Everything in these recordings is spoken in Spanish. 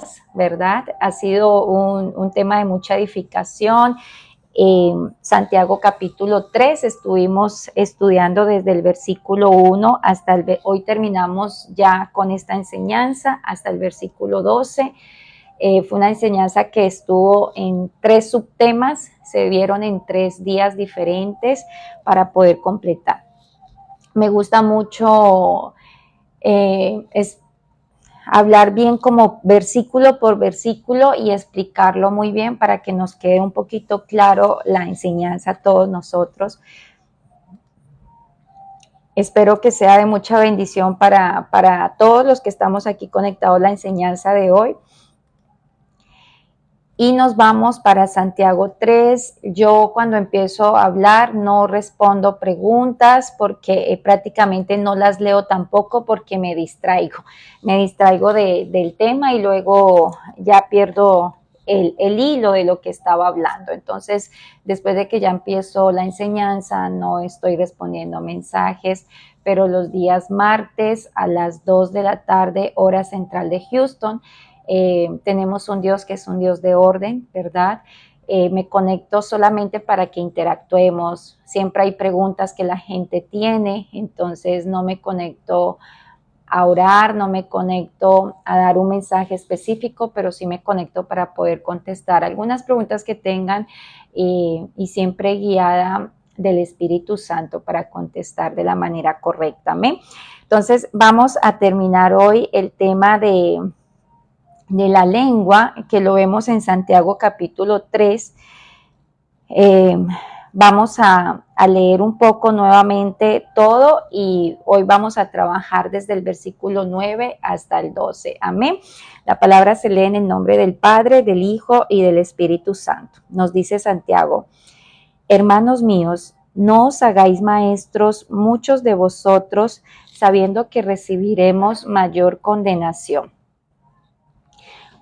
días, ¿verdad? Ha sido un tema de mucha edificación. Santiago capítulo 3, estuvimos estudiando desde el versículo 1 hasta hoy terminamos ya con esta enseñanza hasta el versículo 12. Fue una enseñanza que estuvo en 3 subtemas, se vieron en 3 días diferentes para poder completar. Me gusta mucho hablar bien como versículo por versículo y explicarlo muy bien para que nos quede un poquito claro la enseñanza a todos nosotros. Espero que sea de mucha bendición para todos los que estamos aquí conectados la enseñanza de hoy. Y nos vamos para Santiago 3. Yo cuando empiezo a hablar no respondo preguntas porque prácticamente no las leo tampoco porque me distraigo. Me distraigo del tema y luego ya pierdo el hilo de lo que estaba hablando. Entonces, después de que ya empiezo la enseñanza, no estoy respondiendo mensajes, pero los días martes a las 2 de la tarde, hora central de Houston, tenemos un Dios que es un Dios de orden, ¿verdad? Me conecto solamente para que interactuemos. Siempre hay preguntas que la gente tiene, entonces no me conecto a orar, no me conecto a dar un mensaje específico, pero sí me conecto para poder contestar algunas preguntas que tengan y siempre guiada del Espíritu Santo para contestar de la manera correcta. ¿Amén? Entonces vamos a terminar hoy el tema de la lengua, que lo vemos en Santiago capítulo 3. Vamos a leer un poco nuevamente todo y hoy vamos a trabajar desde el versículo 9 hasta el 12. Amén. La palabra se lee en el nombre del Padre, del Hijo y del Espíritu Santo. Nos dice Santiago: hermanos míos, no os hagáis maestros muchos de vosotros, sabiendo que recibiremos mayor condenación.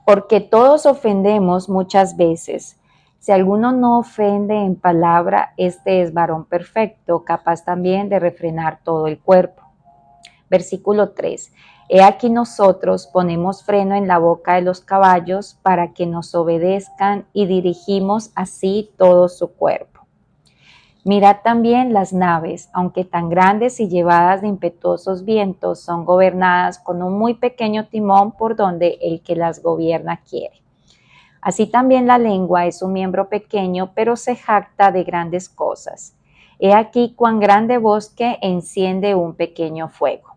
Porque todos ofendemos muchas veces. Si alguno no ofende en palabra, este es varón perfecto, capaz también de refrenar todo el cuerpo. Versículo 3. He aquí nosotros ponemos freno en la boca de los caballos para que nos obedezcan y dirigimos así todo su cuerpo. Mirad también las naves, aunque tan grandes y llevadas de impetuosos vientos, son gobernadas con un muy pequeño timón por donde el que las gobierna quiere. Así también la lengua es un miembro pequeño, pero se jacta de grandes cosas. He aquí cuán grande bosque enciende un pequeño fuego.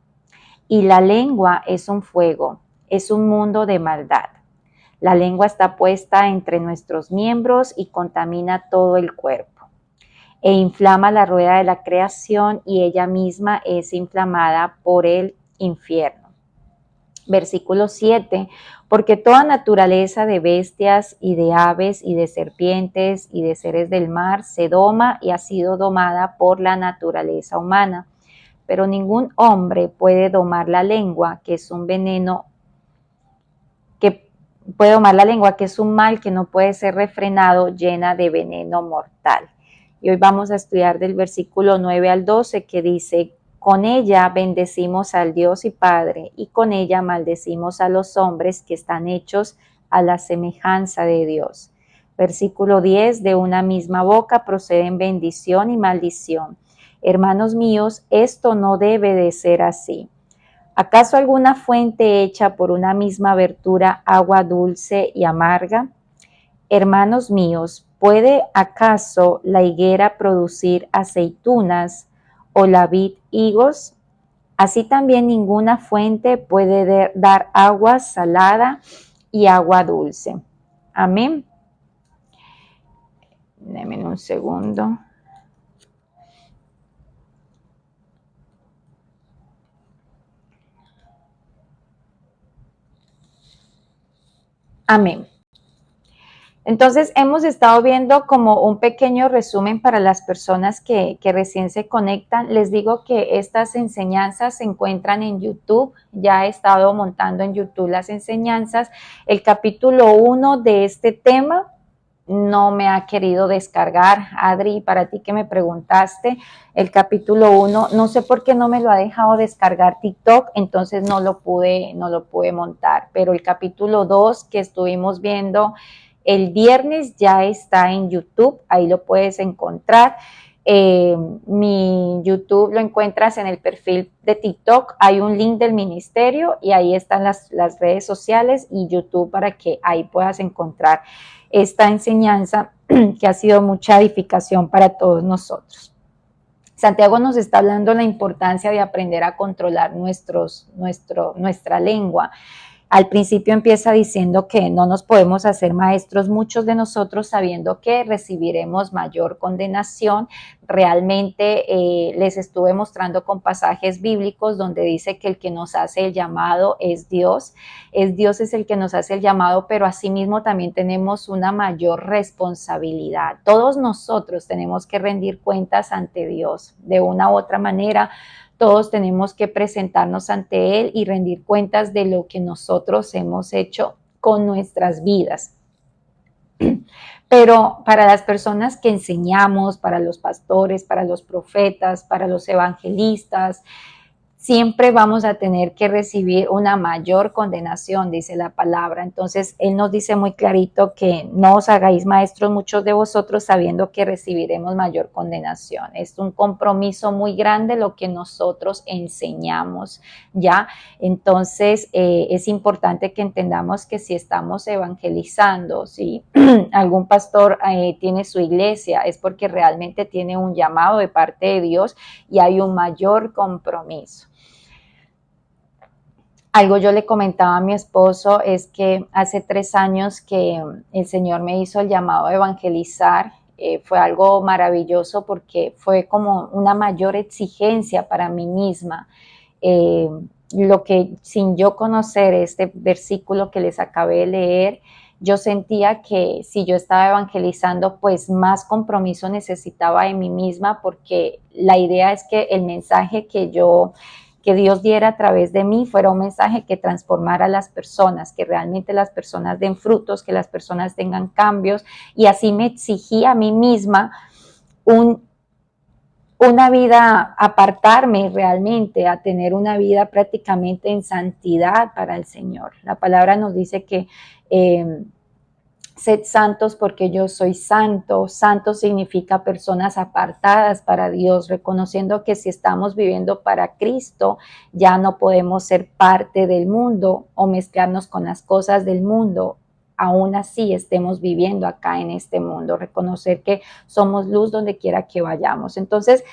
Y la lengua es un fuego, es un mundo de maldad. La lengua está puesta entre nuestros miembros y contamina todo el cuerpo. E inflama la rueda de la creación y ella misma es inflamada por el infierno. Versículo 7, porque toda naturaleza de bestias y de aves y de serpientes y de seres del mar se doma y ha sido domada por la naturaleza humana, pero ningún hombre puede domar la lengua, que es un veneno, que puede domar la lengua, que es un mal que no puede ser refrenado, llena de veneno mortal. Y hoy vamos a estudiar del versículo 9 al 12 que dice: con ella bendecimos al Dios y Padre, y con ella maldecimos a los hombres que están hechos a la semejanza de Dios. Versículo 10, de una misma boca proceden bendición y maldición. Hermanos míos, esto no debe de ser así. ¿Acaso alguna fuente hecha por una misma abertura agua dulce y amarga? Hermanos míos, ¿puede acaso la higuera producir aceitunas o la vid higos? Así también ninguna fuente puede dar agua salada y agua dulce. Amén. Denme un segundo. Amén. Entonces, hemos estado viendo como un pequeño resumen para las personas que recién se conectan. Les digo que estas enseñanzas se encuentran en YouTube. Ya he estado montando en YouTube las enseñanzas. El capítulo 1 de este tema no me ha querido descargar. Adri, para ti que me preguntaste, el capítulo 1, no sé por qué no me lo ha dejado descargar TikTok, entonces no lo pude montar, pero el capítulo 2 que estuvimos viendo el viernes ya está en YouTube, ahí lo puedes encontrar. Mi YouTube lo encuentras en el perfil de TikTok, hay un link del ministerio y ahí están las redes sociales y YouTube para que ahí puedas encontrar esta enseñanza que ha sido mucha edificación para todos nosotros. Santiago nos está hablando de la importancia de aprender a controlar nuestra lengua. Al principio empieza diciendo que no nos podemos hacer maestros, muchos de nosotros sabiendo que recibiremos mayor condenación. Realmente les estuve mostrando con pasajes bíblicos donde dice que el que nos hace el llamado es Dios. Dios es el que nos hace el llamado, pero asimismo también tenemos una mayor responsabilidad. Todos nosotros tenemos que rendir cuentas ante Dios de una u otra manera. Todos tenemos que presentarnos ante Él y rendir cuentas de lo que nosotros hemos hecho con nuestras vidas. Pero para las personas que enseñamos, para los pastores, para los profetas, para los evangelistas, siempre vamos a tener que recibir una mayor condenación, dice la palabra. Entonces, Él nos dice muy clarito que no os hagáis maestros muchos de vosotros sabiendo que recibiremos mayor condenación. Es un compromiso muy grande lo que nosotros enseñamos, ¿ya? Entonces, es importante que entendamos que si estamos evangelizando, si algún pastor tiene su iglesia, es porque realmente tiene un llamado de parte de Dios y hay un mayor compromiso. Algo yo le comentaba a mi esposo es que hace 3 años que el Señor me hizo el llamado a evangelizar. Fue algo maravilloso porque fue como una mayor exigencia para mí misma. Lo que sin yo conocer este versículo que les acabé de leer, yo sentía que si yo estaba evangelizando, pues más compromiso necesitaba de mí misma, porque la idea es que el mensaje que Dios diera a través de mí fuera un mensaje que transformara a las personas, que realmente las personas den frutos, que las personas tengan cambios, y así me exigía a mí misma una vida, apartarme realmente, a tener una vida prácticamente en santidad para el Señor. La palabra nos dice que sed santos porque yo soy santo. Santo significa personas apartadas para Dios, reconociendo que si estamos viviendo para Cristo, ya no podemos ser parte del mundo o mezclarnos con las cosas del mundo. Aún así estemos viviendo acá en este mundo, reconocer que somos luz donde quiera que vayamos. Entonces,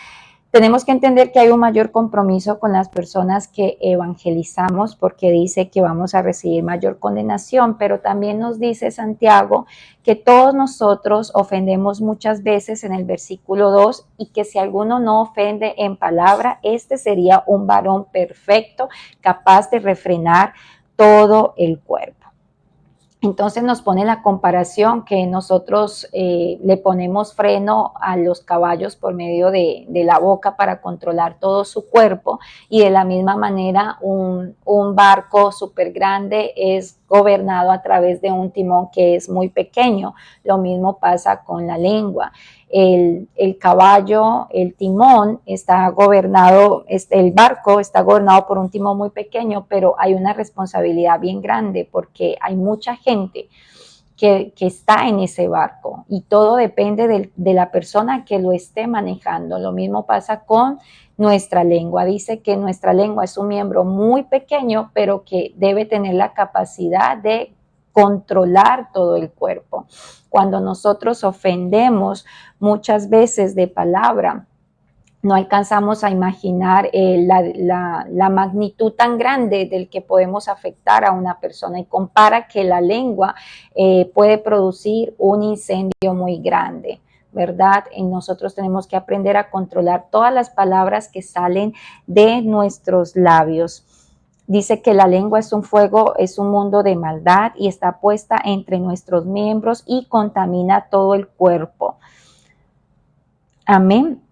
tenemos que entender que hay un mayor compromiso con las personas que evangelizamos, porque dice que vamos a recibir mayor condenación, pero también nos dice Santiago que todos nosotros ofendemos muchas veces en el versículo 2 y que si alguno no ofende en palabra, este sería un varón perfecto, capaz de refrenar todo el cuerpo. Entonces nos pone la comparación que nosotros le ponemos freno a los caballos por medio de la boca para controlar todo su cuerpo, y de la misma manera un barco súper grande es gobernado a través de un timón que es muy pequeño. Lo mismo pasa con la lengua. El caballo, el timón está gobernado, el barco está gobernado por un timón muy pequeño, pero hay una responsabilidad bien grande porque hay mucha gente que está en ese barco y todo depende de la persona que lo esté manejando. Lo mismo pasa con nuestra lengua. Dice que nuestra lengua es un miembro muy pequeño, pero que debe tener la capacidad de controlar todo el cuerpo. Cuando nosotros ofendemos muchas veces de palabra, no alcanzamos a imaginar la magnitud tan grande del que podemos afectar a una persona, y compara que la lengua puede producir un incendio muy grande, ¿verdad? Y nosotros tenemos que aprender a controlar todas las palabras que salen de nuestros labios. Dice que la lengua es un fuego, es un mundo de maldad y está puesta entre nuestros miembros y contamina todo el cuerpo. Amén.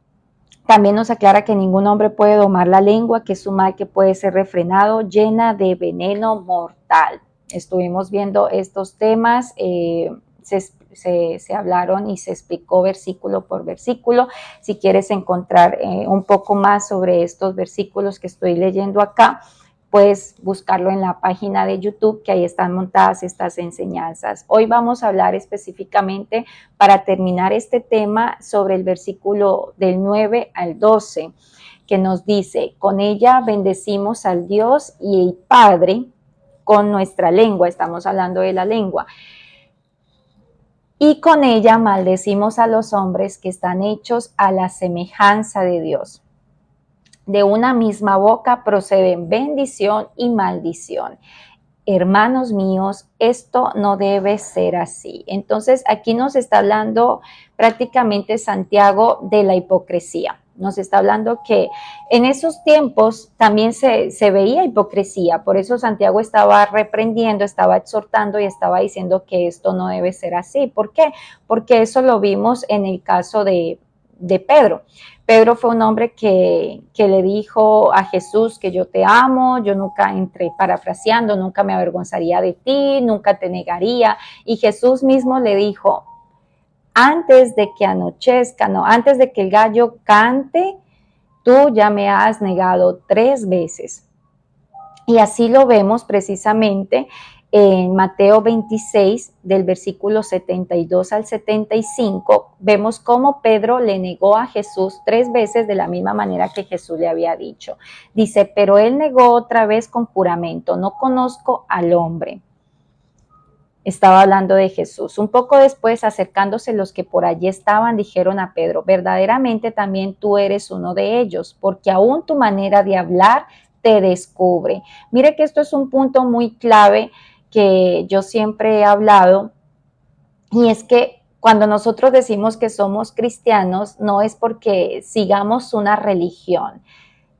También nos aclara que ningún hombre puede domar la lengua, que es un mal que puede ser refrenado, llena de veneno mortal. Estuvimos viendo estos temas, se hablaron y se explicó versículo por versículo. Si quieres encontrar un poco más sobre estos versículos que estoy leyendo acá, puedes buscarlo en la página de YouTube, que ahí están montadas estas enseñanzas. Hoy vamos a hablar específicamente, para terminar este tema, sobre el versículo del 9 al 12, que nos dice: con ella bendecimos al Dios y el Padre con nuestra lengua, estamos hablando de la lengua, y con ella maldecimos a los hombres que están hechos a la semejanza de Dios. De una misma boca proceden bendición y maldición. Hermanos míos, esto no debe ser así. Entonces, aquí nos está hablando prácticamente Santiago de la hipocresía. Nos está hablando que en esos tiempos también se veía hipocresía. Por eso Santiago estaba reprendiendo, estaba exhortando y estaba diciendo que esto no debe ser así. ¿Por qué? Porque eso lo vimos en el caso de Pedro. Pedro fue un hombre que le dijo a Jesús que yo te amo, yo nunca, parafraseando, nunca me avergonzaría de ti, nunca te negaría. Y Jesús mismo le dijo: antes de que anochezca, no, antes de que el gallo cante, tú ya me has negado 3 veces. Y así lo vemos precisamente en Mateo 26, del versículo 72 al 75, vemos cómo Pedro le negó a Jesús 3 veces de la misma manera que Jesús le había dicho. Dice: pero él negó otra vez con juramento: no conozco al hombre. Estaba hablando de Jesús. Un poco después, acercándose los que por allí estaban, dijeron a Pedro: verdaderamente también tú eres uno de ellos, porque aún tu manera de hablar te descubre. Mire que esto es un punto muy clave que yo siempre he hablado, y es que cuando nosotros decimos que somos cristianos, no es porque sigamos una religión,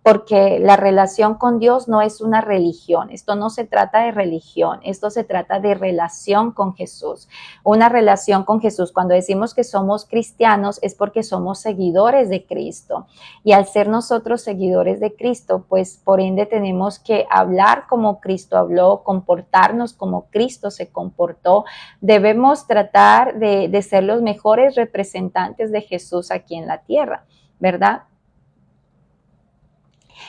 porque la relación con Dios no es una religión. Esto no se trata de religión, esto se trata de relación con Jesús. Una relación con Jesús. Cuando decimos que somos cristianos es porque somos seguidores de Cristo. Y al ser nosotros seguidores de Cristo, pues por ende tenemos que hablar como Cristo habló, comportarnos como Cristo se comportó. Debemos tratar de ser los mejores representantes de Jesús aquí en la tierra, ¿verdad?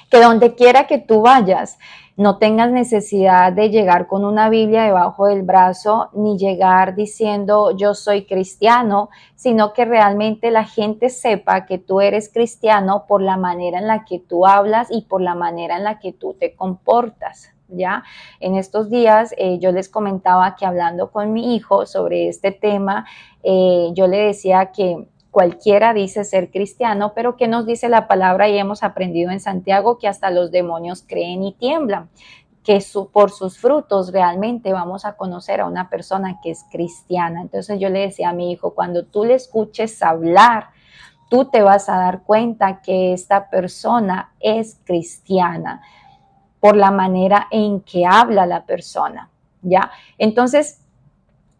Que donde quiera que tú vayas, no tengas necesidad de llegar con una Biblia debajo del brazo, ni llegar diciendo yo soy cristiano, sino que realmente la gente sepa que tú eres cristiano por la manera en la que tú hablas y por la manera en la que tú te comportas. ¿Ya? En estos días yo les comentaba que, hablando con mi hijo sobre este tema, yo le decía que cualquiera dice ser cristiano, pero ¿qué nos dice la palabra? Y hemos aprendido en Santiago que hasta los demonios creen y tiemblan, que por sus frutos realmente vamos a conocer a una persona que es cristiana. Entonces yo le decía a mi hijo: cuando tú le escuches hablar, tú te vas a dar cuenta que esta persona es cristiana por la manera en que habla la persona, ¿ya? Entonces,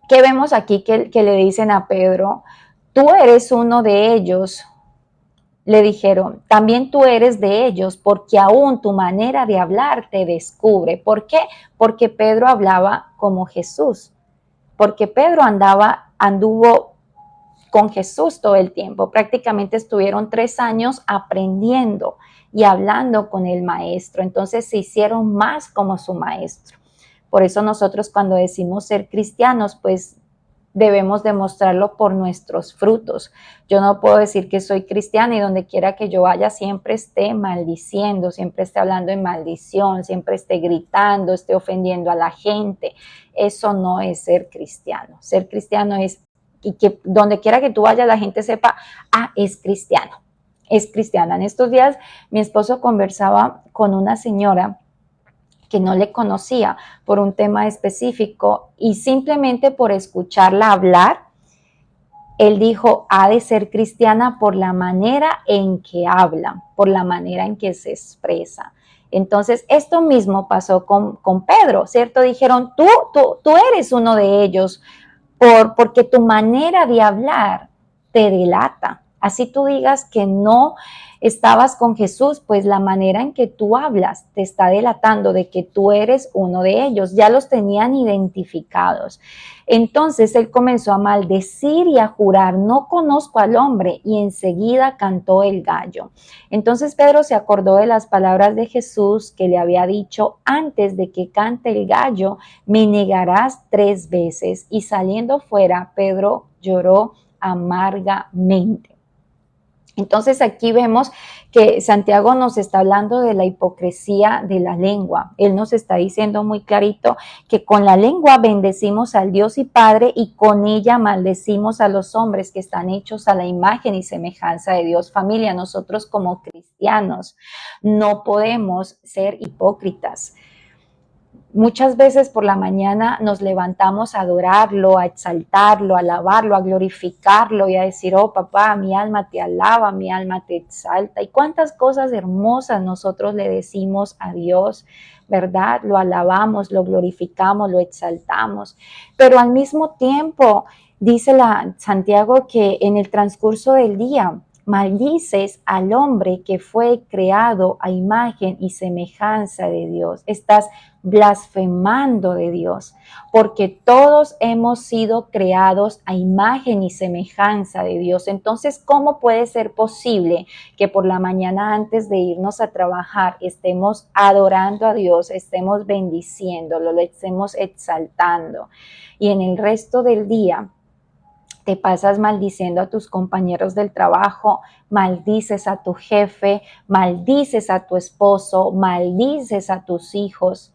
¿qué vemos aquí que le dicen a Pedro? Tú eres uno de ellos. Le dijeron: también tú eres de ellos, porque aún tu manera de hablar te descubre. ¿Por qué? Porque Pedro hablaba como Jesús, porque Pedro anduvo con Jesús todo el tiempo. Prácticamente estuvieron 3 años aprendiendo y hablando con el maestro. Entonces se hicieron más como su maestro. Por eso nosotros, cuando decimos ser cristianos, pues debemos demostrarlo por nuestros frutos. Yo no puedo decir que soy cristiana y donde quiera que yo vaya siempre esté maldiciendo, siempre esté hablando en maldición, siempre esté gritando, esté ofendiendo a la gente. Eso no es ser cristiano. Ser cristiano es y que donde quiera que tú vayas la gente sepa: es cristiano, es cristiana. En estos días mi esposo conversaba con una señora que no le conocía por un tema específico, y simplemente por escucharla hablar, él dijo: ha de ser cristiana por la manera en que habla, por la manera en que se expresa. Entonces, esto mismo pasó con Pedro, ¿cierto? Dijeron: tú eres uno de ellos, porque tu manera de hablar te delata. Así tú digas que no estabas con Jesús, pues la manera en que tú hablas te está delatando de que tú eres uno de ellos. Ya los tenían identificados. Entonces él comenzó a maldecir y a jurar, no conozco al hombre, y enseguida cantó el gallo. Entonces Pedro se acordó de las palabras de Jesús que le había dicho, antes de que cante el gallo, me negarás 3 veces. Y saliendo fuera, Pedro lloró amargamente. Entonces aquí vemos que Santiago nos está hablando de la hipocresía de la lengua. Él nos está diciendo muy clarito que con la lengua bendecimos al Dios y Padre y con ella maldecimos a los hombres que están hechos a la imagen y semejanza de Dios. Familia, nosotros como cristianos no podemos ser hipócritas. Muchas veces por la mañana nos levantamos a adorarlo, a exaltarlo, a alabarlo, a glorificarlo y a decir, oh papá, mi alma te alaba, mi alma te exalta. Y cuántas cosas hermosas nosotros le decimos a Dios, ¿verdad? Lo alabamos, lo glorificamos, lo exaltamos. Pero al mismo tiempo, dice Santiago que en el transcurso del día, maldices al hombre que fue creado a imagen y semejanza de Dios. Estás blasfemando de Dios, porque todos hemos sido creados a imagen y semejanza de Dios. Entonces, ¿cómo puede ser posible que por la mañana antes de irnos a trabajar estemos adorando a Dios, estemos bendiciéndolo, lo estemos exaltando y en el resto del día te pasas maldiciendo a tus compañeros del trabajo, maldices a tu jefe, maldices a tu esposo, maldices a tus hijos?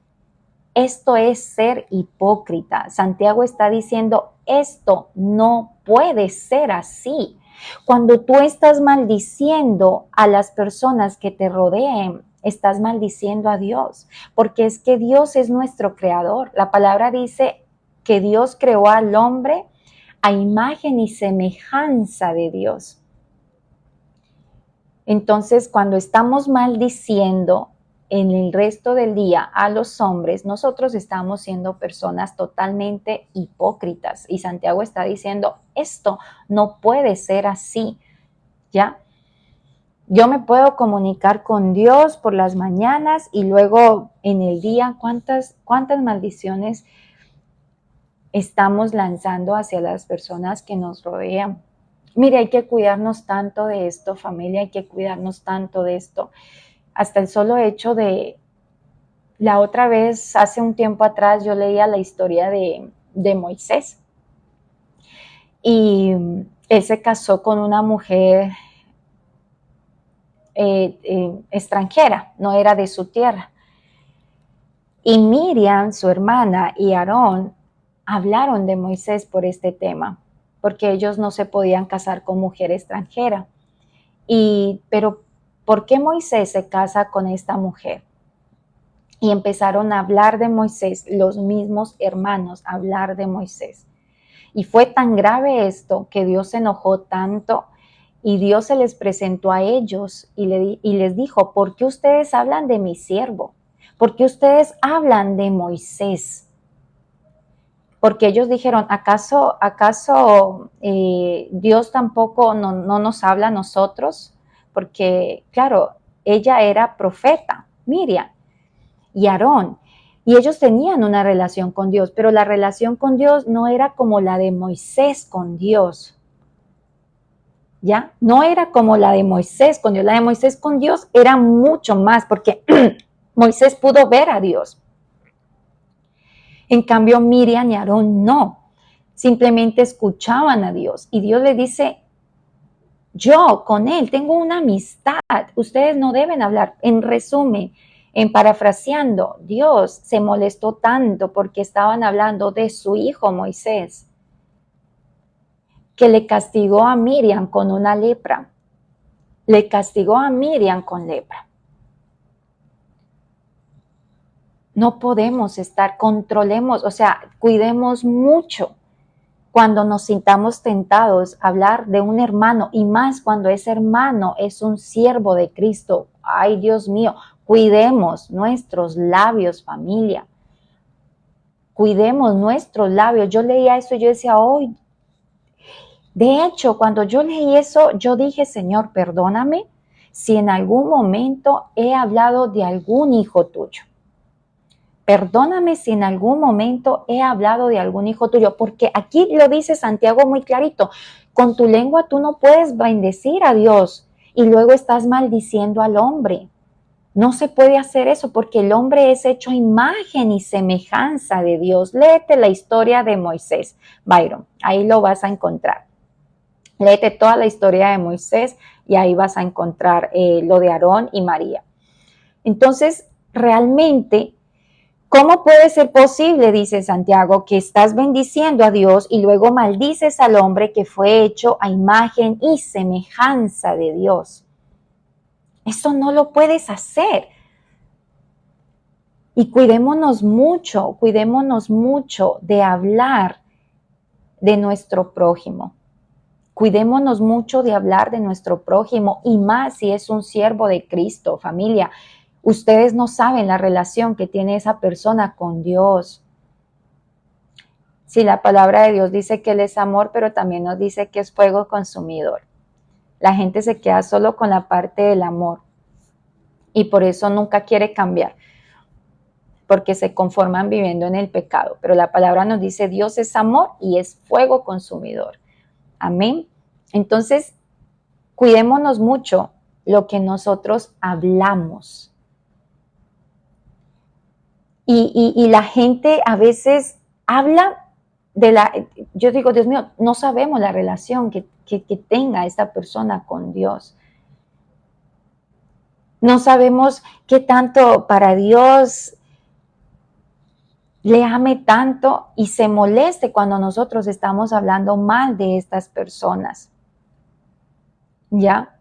Esto es ser hipócrita. Santiago está diciendo, esto no puede ser así. Cuando tú estás maldiciendo a las personas que te rodeen, estás maldiciendo a Dios, porque es que Dios es nuestro creador. La palabra dice que Dios creó al hombre a imagen y semejanza de Dios. Entonces, cuando estamos maldiciendo en el resto del día a los hombres, nosotros estamos siendo personas totalmente hipócritas. Y Santiago está diciendo, esto no puede ser así, ¿ya? Yo me puedo comunicar con Dios por las mañanas y luego en el día, ¿cuántas maldiciones estamos lanzando hacia las personas que nos rodean? Mire, hay que cuidarnos tanto de esto, familia, hay que cuidarnos tanto de esto. Hasta el solo hecho de, la otra vez, hace un tiempo atrás, yo leía la historia de Moisés. Y él se casó con una mujer extranjera, no era de su tierra. Y Miriam, su hermana, y Aarón hablaron de Moisés por este tema, porque ellos no se podían casar con mujer extranjera. Pero, ¿por qué Moisés se casa con esta mujer? Y empezaron a hablar de Moisés, los mismos hermanos, a hablar de Moisés. Y fue tan grave esto que Dios se enojó tanto y Dios se les presentó a ellos y les dijo, ¿por qué ustedes hablan de mi siervo? ¿Por qué ustedes hablan de Moisés? Porque ellos dijeron, ¿acaso Dios tampoco no nos habla a nosotros? Porque, claro, ella era profeta, Miriam y Aarón, y ellos tenían una relación con Dios, pero la relación con Dios no era como la de Moisés con Dios, ¿ya? No era como la de Moisés con Dios. La de Moisés con Dios era mucho más, porque Moisés pudo ver a Dios. En cambio, Miriam y Aarón no. Simplemente escuchaban a Dios. Y Dios les dice, yo con él tengo una amistad. Ustedes no deben hablar. En resumen, en parafraseando, Dios se molestó tanto porque estaban hablando de su hijo Moisés, que le castigó a Miriam con una lepra. Le castigó a Miriam con lepra. No podemos controlemos, o sea, cuidemos mucho cuando nos sintamos tentados a hablar de un hermano y más cuando ese hermano es un siervo de Cristo. Ay, Dios mío, cuidemos nuestros labios, familia. Cuidemos nuestros labios. Yo leía eso y yo decía, hoy De hecho, cuando yo leí eso, yo dije, Señor, perdóname si en algún momento he hablado de algún hijo tuyo. Perdóname si en algún momento he hablado de algún hijo tuyo, porque aquí lo dice Santiago muy clarito, con tu lengua tú no puedes bendecir a Dios y luego estás maldiciendo al hombre. No se puede hacer eso porque el hombre es hecho a imagen y semejanza de Dios. Léete la historia de Moisés, Byron, ahí lo vas a encontrar. Léete toda la historia de Moisés y ahí vas a encontrar lo de Aarón y María. Entonces, realmente, ¿cómo puede ser posible, dice Santiago, que estás bendiciendo a Dios y luego maldices al hombre que fue hecho a imagen y semejanza de Dios? Eso no lo puedes hacer. Y cuidémonos mucho de hablar de nuestro prójimo. Cuidémonos mucho de hablar de nuestro prójimo y más si es un siervo de Cristo, familia. Ustedes no saben la relación que tiene esa persona con Dios. Sí, la palabra de Dios dice que Él es amor, pero también nos dice que es fuego consumidor. La gente se queda solo con la parte del amor y por eso nunca quiere cambiar, porque se conforman viviendo en el pecado. Pero la palabra nos dice Dios es amor y es fuego consumidor. Amén. Entonces, cuidémonos mucho lo que nosotros hablamos. Y la gente a veces habla yo digo, Dios mío, no sabemos la relación que tenga esta persona con Dios. No sabemos qué tanto para Dios le ame tanto y se moleste cuando nosotros estamos hablando mal de estas personas. ¿Ya?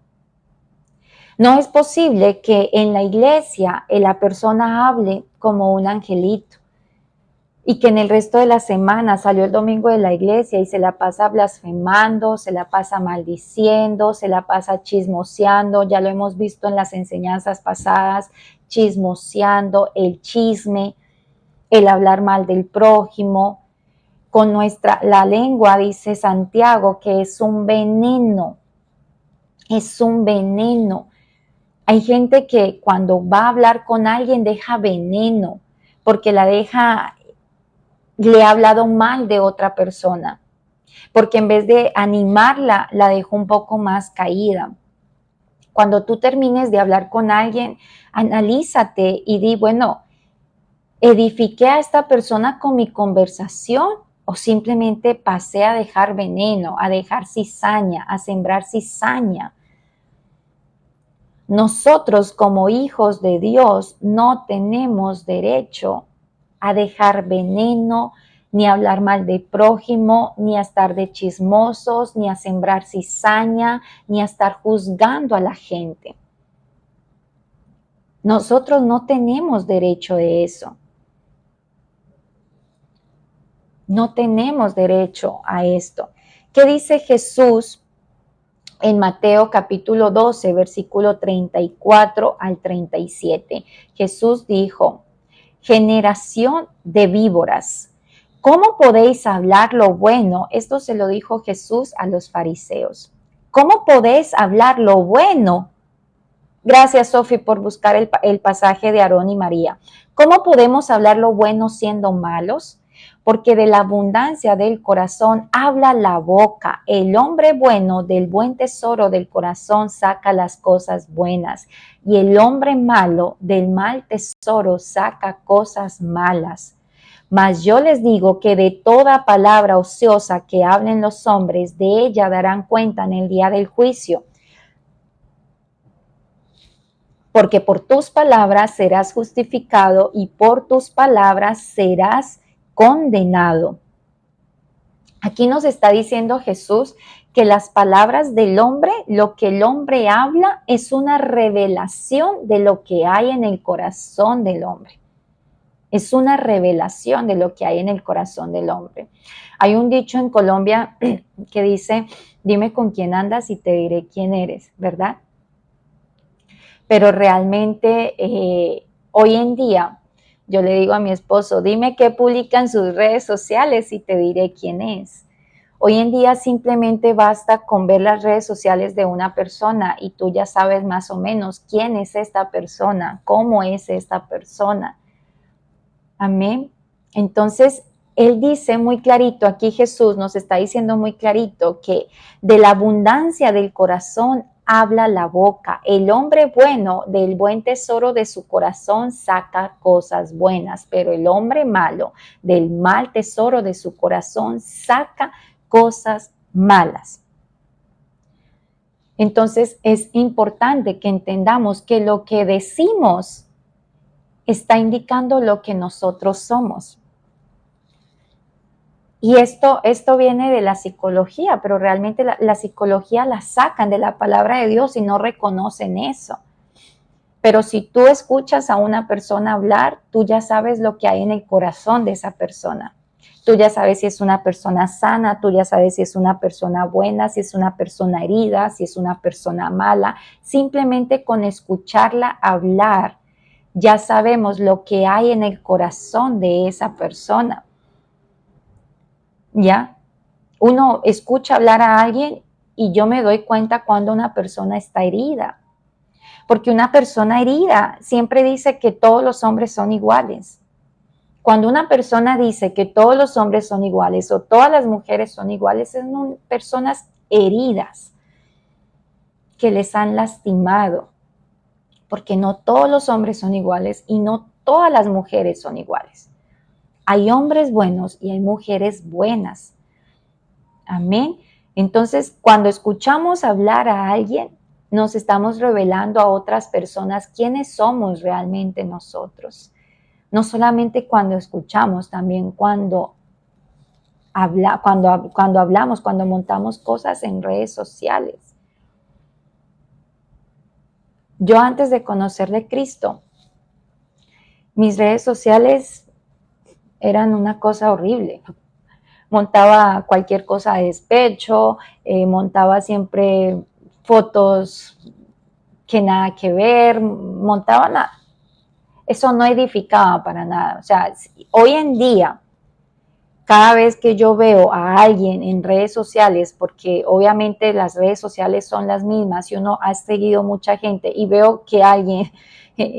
No es posible que en la iglesia la persona hable como un angelito y que en el resto de la semana salió el domingo de la iglesia y se la pasa blasfemando, se la pasa maldiciendo, se la pasa chismoseando, ya lo hemos visto en las enseñanzas pasadas, chismoseando, el chisme, el hablar mal del prójimo. Con la lengua, dice Santiago, que es un veneno, es un veneno. Hay gente que cuando va a hablar con alguien deja veneno, porque le ha hablado mal de otra persona, porque en vez de animarla, la dejó un poco más caída. Cuando tú termines de hablar con alguien, analízate y di, bueno, ¿edifiqué a esta persona con mi conversación o simplemente pasé a dejar veneno, a dejar cizaña, a sembrar cizaña? Nosotros como hijos de Dios no tenemos derecho a dejar veneno, ni a hablar mal de prójimo, ni a estar de chismosos, ni a sembrar cizaña, ni a estar juzgando a la gente. Nosotros no tenemos derecho de eso. No tenemos derecho a esto. ¿Qué dice Jesús en Mateo capítulo 12, versículo 34 al 37? Jesús dijo, generación de víboras, ¿cómo podéis hablar lo bueno? Esto se lo dijo Jesús a los fariseos. ¿Cómo podéis hablar lo bueno? Gracias, Sofi, por buscar el pasaje de Aarón y María. ¿Cómo podemos hablar lo bueno siendo malos? Porque de la abundancia del corazón habla la boca. El hombre bueno del buen tesoro del corazón saca las cosas buenas, y el hombre malo del mal tesoro saca cosas malas. Mas yo les digo que de toda palabra ociosa que hablen los hombres, de ella darán cuenta en el día del juicio. Porque por tus palabras serás justificado y por tus palabras serás condenado. Aquí nos está diciendo Jesús que las palabras del hombre, lo que el hombre habla, es una revelación de lo que hay en el corazón del hombre. Es una revelación de lo que hay en el corazón del hombre. Hay un dicho en Colombia que dice, dime con quién andas y te diré quién eres, ¿verdad? Pero realmente hoy en día yo le digo a mi esposo, dime qué publica en sus redes sociales y te diré quién es. Hoy en día simplemente basta con ver las redes sociales de una persona y tú ya sabes más o menos quién es esta persona, cómo es esta persona. Amén. Entonces, Él dice muy clarito, aquí Jesús nos está diciendo muy clarito que de la abundancia del corazón habla la boca. El hombre bueno del buen tesoro de su corazón saca cosas buenas, pero el hombre malo del mal tesoro de su corazón saca cosas malas. Entonces es importante que entendamos que lo que decimos está indicando lo que nosotros somos. Y esto viene de la psicología, pero realmente la psicología la sacan de la palabra de Dios y no reconocen eso. Pero si tú escuchas a una persona hablar, tú ya sabes lo que hay en el corazón de esa persona. Tú ya sabes si es una persona sana, tú ya sabes si es una persona buena, si es una persona herida, si es una persona mala. Simplemente con escucharla hablar, ya sabemos lo que hay en el corazón de esa persona. ¿Ya? Uno escucha hablar a alguien y yo me doy cuenta cuando una persona está herida. Porque una persona herida siempre dice que todos los hombres son iguales. Cuando una persona dice que todos los hombres son iguales o todas las mujeres son iguales, son personas heridas que les han lastimado. Porque no todos los hombres son iguales y no todas las mujeres son iguales. Hay hombres buenos y hay mujeres buenas. Amén. Entonces, cuando escuchamos hablar a alguien, nos estamos revelando a otras personas quiénes somos realmente nosotros. No solamente cuando escuchamos, también cuando hablamos, cuando montamos cosas en redes sociales. Yo antes de conocerle a Cristo, mis redes sociales eran una cosa horrible. Montaba cualquier cosa de despecho, montaba siempre fotos que nada que ver, montaba nada. Eso no edificaba para nada. O sea, hoy en día, cada vez que yo veo a alguien en redes sociales, porque obviamente las redes sociales son las mismas y uno ha seguido mucha gente y veo que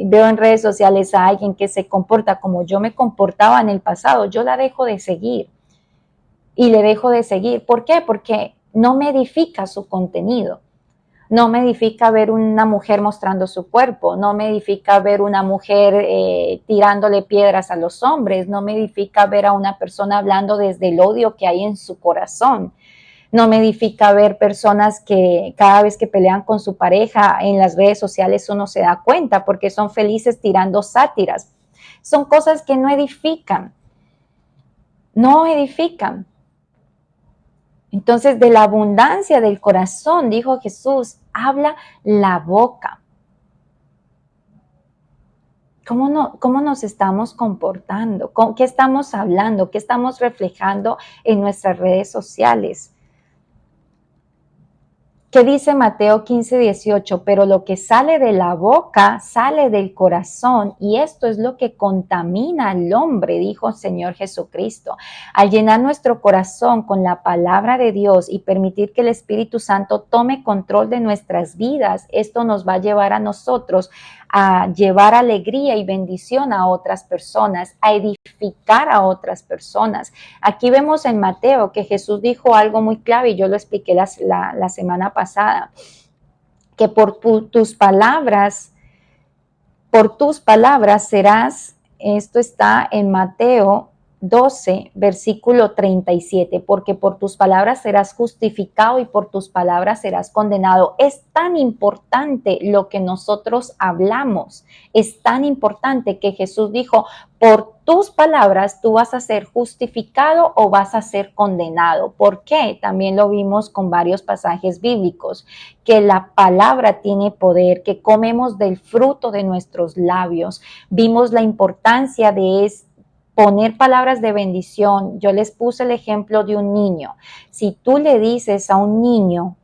veo en redes sociales a alguien que se comporta como yo me comportaba en el pasado, yo la dejo de seguir. Y le dejo de seguir. ¿Por qué? Porque no me edifica su contenido. No me edifica ver una mujer mostrando su cuerpo, no me edifica ver una mujer tirándole piedras a los hombres, no me edifica ver a una persona hablando desde el odio que hay en su corazón. No me edifica ver personas que cada vez que pelean con su pareja en las redes sociales uno se da cuenta porque son felices tirando sátiras. Son cosas que no edifican. No edifican. Entonces, de la abundancia del corazón, dijo Jesús, habla la boca. ¿Cómo nos estamos comportando? ¿Qué estamos hablando? ¿Qué estamos reflejando en nuestras redes sociales? ¿Qué dice Mateo 15:18? Pero lo que sale de la boca sale del corazón y esto es lo que contamina al hombre, dijo el Señor Jesucristo. Al llenar nuestro corazón con la palabra de Dios y permitir que el Espíritu Santo tome control de nuestras vidas, esto nos va a llevar a nosotros a llevar alegría y bendición a otras personas, a edificar a otras personas. Aquí vemos en Mateo que Jesús dijo algo muy clave y yo lo expliqué la semana pasada, que por tus palabras serás, esto está en Mateo 12, versículo 37, porque por tus palabras serás justificado y por tus palabras serás condenado. Es tan importante lo que nosotros hablamos, es tan importante que Jesús dijo, por tus palabras tú vas a ser justificado o vas a ser condenado. ¿Por qué? También lo vimos con varios pasajes bíblicos, que la palabra tiene poder, que comemos del fruto de nuestros labios. Vimos la importancia de poner palabras de bendición. Yo les puse el ejemplo de un niño. Si tú le dices a un niño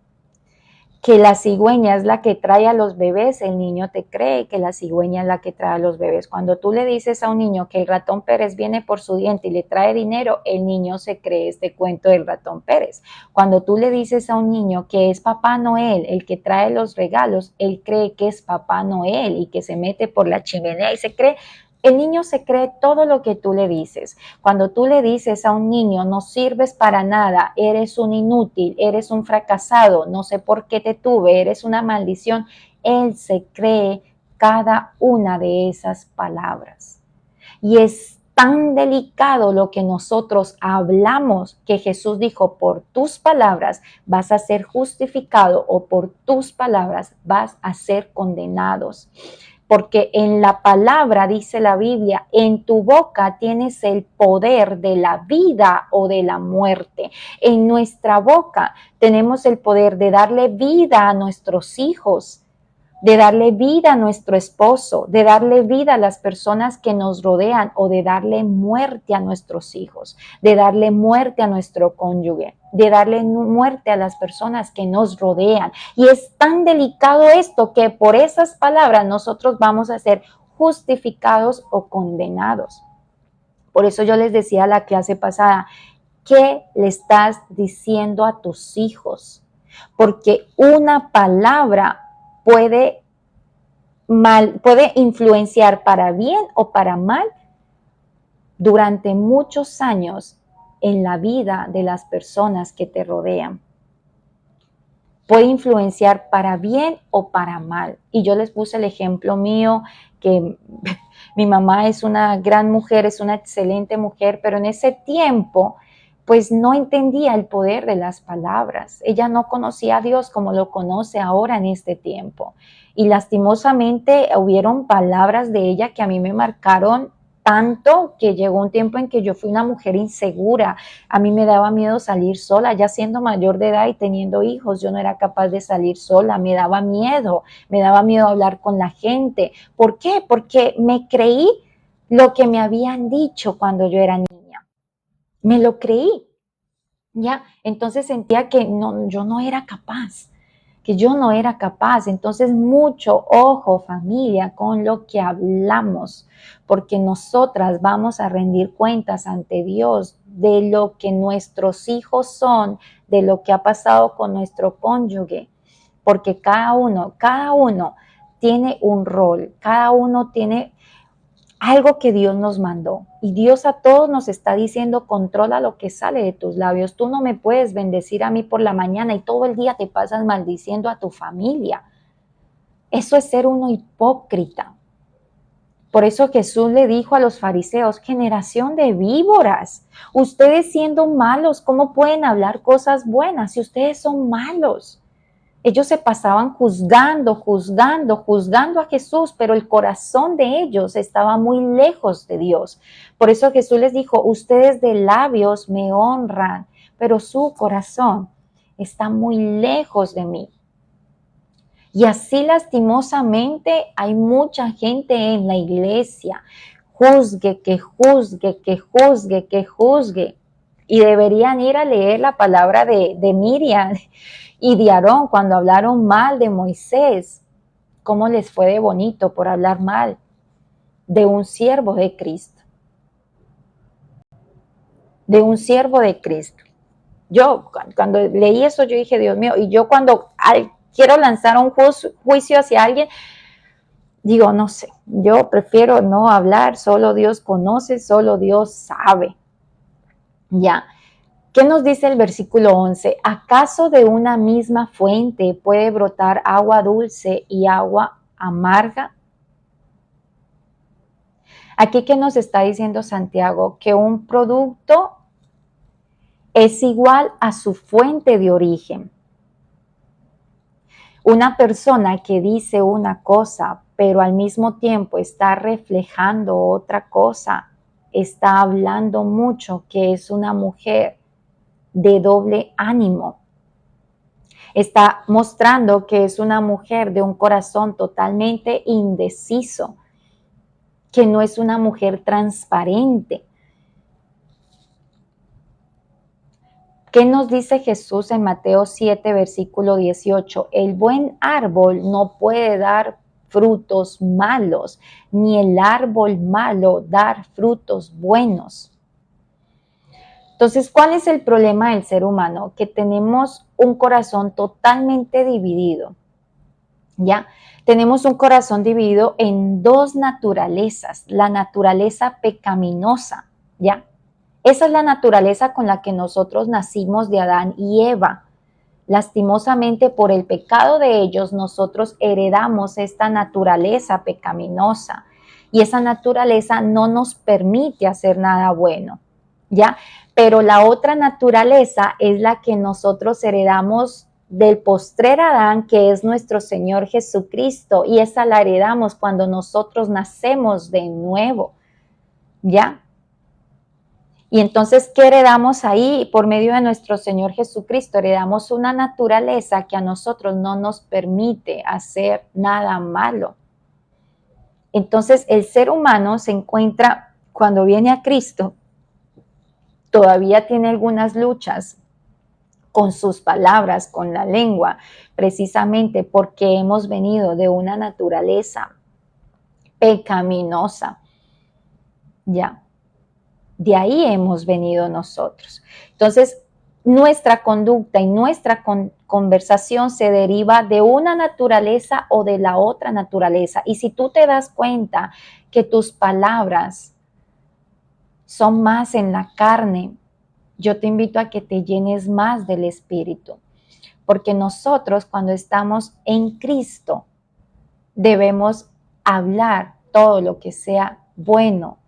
que la cigüeña es la que trae a los bebés, el niño te cree que la cigüeña es la que trae a los bebés. Cuando tú le dices a un niño que el ratón Pérez viene por su diente y le trae dinero, el niño se cree este cuento del ratón Pérez. Cuando tú le dices a un niño que es Papá Noel el que trae los regalos, él cree que es Papá Noel y que se mete por la chimenea y se cree. El niño se cree todo lo que tú le dices. Cuando tú le dices a un niño, no sirves para nada, eres un inútil, eres un fracasado, no sé por qué te tuve, eres una maldición, él se cree cada una de esas palabras. Y es tan delicado lo que nosotros hablamos que Jesús dijo, por tus palabras vas a ser justificado o por tus palabras vas a ser condenados. Porque en la palabra, dice la Biblia, en tu boca tienes el poder de la vida o de la muerte. En nuestra boca tenemos el poder de darle vida a nuestros hijos, de darle vida a nuestro esposo, de darle vida a las personas que nos rodean o de darle muerte a nuestros hijos, de darle muerte a nuestro cónyuge, de darle muerte a las personas que nos rodean. Y es tan delicado esto que por esas palabras nosotros vamos a ser justificados o condenados. Por eso yo les decía a la clase pasada, ¿qué le estás diciendo a tus hijos? Porque una palabra puede influenciar para bien o para mal durante muchos años en la vida de las personas que te rodean. Puede influenciar para bien o para mal. Y yo les puse el ejemplo mío, que mi mamá es una gran mujer, es una excelente mujer, pero en ese tiempo pues no entendía el poder de las palabras. Ella no conocía a Dios como lo conoce ahora en este tiempo. Y lastimosamente hubieron palabras de ella que a mí me marcaron tanto que llegó un tiempo en que yo fui una mujer insegura. A mí me daba miedo salir sola, ya siendo mayor de edad y teniendo hijos, yo no era capaz de salir sola, me daba miedo hablar con la gente. ¿Por qué? Porque me creí lo que me habían dicho cuando yo era niña. Me lo creí, ¿ya? Entonces sentía que no, yo no era capaz, que yo no era capaz. Entonces mucho ojo, familia, con lo que hablamos, porque nosotras vamos a rendir cuentas ante Dios de lo que nuestros hijos son, de lo que ha pasado con nuestro cónyuge, porque cada uno tiene un rol, cada uno tiene algo que Dios nos mandó. Y Dios a todos nos está diciendo, controla lo que sale de tus labios. Tú no me puedes bendecir a mí por la mañana y todo el día te pasas maldiciendo a tu familia. Eso es ser uno hipócrita. Por eso Jesús le dijo a los fariseos, generación de víboras, ustedes siendo malos, ¿cómo pueden hablar cosas buenas si ustedes son malos? Ellos se pasaban juzgando a Jesús, pero el corazón de ellos estaba muy lejos de Dios. Por eso Jesús les dijo, ustedes de labios me honran, pero su corazón está muy lejos de mí. Y así lastimosamente hay mucha gente en la iglesia. Juzgue, que juzgue, que juzgue, que juzgue. Y deberían ir a leer la palabra de Miriam y de Aarón cuando hablaron mal de Moisés. ¿Cómo les fue de bonito por hablar mal de un siervo de Cristo? De un siervo de Cristo. Yo cuando leí eso, yo dije, Dios mío, y yo cuando quiero lanzar un juicio hacia alguien, digo, no sé, yo prefiero no hablar, solo Dios conoce, solo Dios sabe. Ya. ¿Qué nos dice el versículo 11? ¿Acaso de una misma fuente puede brotar agua dulce y agua amarga? Aquí, ¿qué nos está diciendo Santiago? Que un producto es igual a su fuente de origen. Una persona que dice una cosa, pero al mismo tiempo está reflejando otra cosa, está hablando mucho que es una mujer de doble ánimo. Está mostrando que es una mujer de un corazón totalmente indeciso, que no es una mujer transparente, ¿Qué nos dice Jesús en Mateo 7, versículo 18? El buen árbol no puede dar frutos malos, ni el árbol malo dar frutos buenos. Entonces, ¿cuál es el problema del ser humano? Que tenemos un corazón totalmente dividido, ¿ya? Tenemos un corazón dividido en dos naturalezas, la naturaleza pecaminosa, ¿ya? Esa es la naturaleza con la que nosotros nacimos de Adán y Eva. Lastimosamente, por el pecado de ellos, nosotros heredamos esta naturaleza pecaminosa y esa naturaleza no nos permite hacer nada bueno, ¿ya? Pero la otra naturaleza es la que nosotros heredamos del postrer Adán, que es nuestro Señor Jesucristo, y esa la heredamos cuando nosotros nacemos de nuevo, ¿ya? Y entonces, ¿qué heredamos ahí? Por medio de nuestro Señor Jesucristo, heredamos una naturaleza que a nosotros no nos permite hacer nada malo. Entonces, el ser humano se encuentra, cuando viene a Cristo, todavía tiene algunas luchas con sus palabras, con la lengua, precisamente porque hemos venido de una naturaleza pecaminosa, ¿ya? De ahí hemos venido nosotros. Entonces, nuestra conducta y nuestra conversación se deriva de una naturaleza o de la otra naturaleza. Y si tú te das cuenta que tus palabras son más en la carne, yo te invito a que te llenes más del Espíritu. Porque nosotros, cuando estamos en Cristo, debemos hablar todo lo que sea bueno.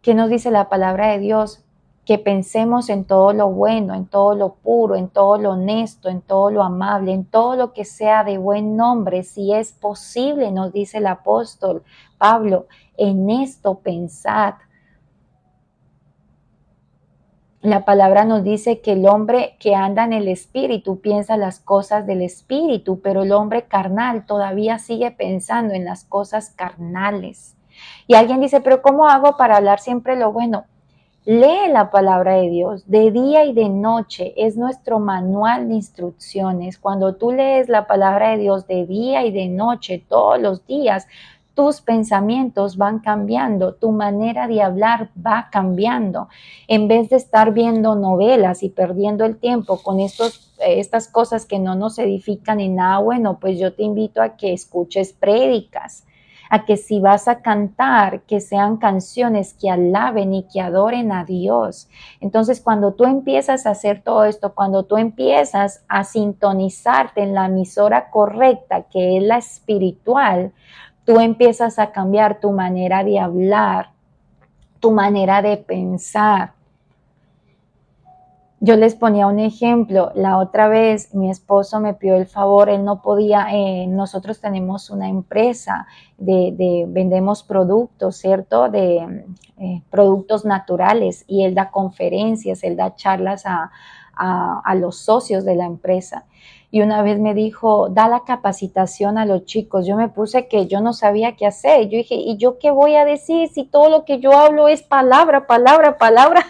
¿Qué nos dice la palabra de Dios? Que pensemos en todo lo bueno, en todo lo puro, en todo lo honesto, en todo lo amable, en todo lo que sea de buen nombre, si es posible, nos dice el apóstol Pablo, en esto pensad. La palabra nos dice que el hombre que anda en el espíritu piensa las cosas del espíritu, pero el hombre carnal todavía sigue pensando en las cosas carnales. Y alguien dice, pero ¿cómo hago para hablar siempre lo bueno? Lee la palabra de Dios de día y de noche, es nuestro manual de instrucciones. Cuando tú lees la palabra de Dios de día y de noche, todos los días, tus pensamientos van cambiando, tu manera de hablar va cambiando. En vez de estar viendo novelas y perdiendo el tiempo con estas cosas que no nos edifican en nada bueno, pues yo te invito a que escuches prédicas, a que si vas a cantar, que sean canciones que alaben y que adoren a Dios. Entonces, cuando tú empiezas a hacer todo esto, cuando tú empiezas a sintonizarte en la emisora correcta, que es la espiritual, tú empiezas a cambiar tu manera de hablar, tu manera de pensar. Yo les ponía un ejemplo, la otra vez mi esposo me pidió el favor, él no podía, nosotros tenemos una empresa vendemos productos, ¿cierto? De productos naturales y él da conferencias, él da charlas a los socios de la empresa. Y una vez me dijo, da la capacitación a los chicos. Yo me puse que yo no sabía qué hacer. Yo dije, ¿y yo qué voy a decir si todo lo que yo hablo es palabra, palabra, palabra?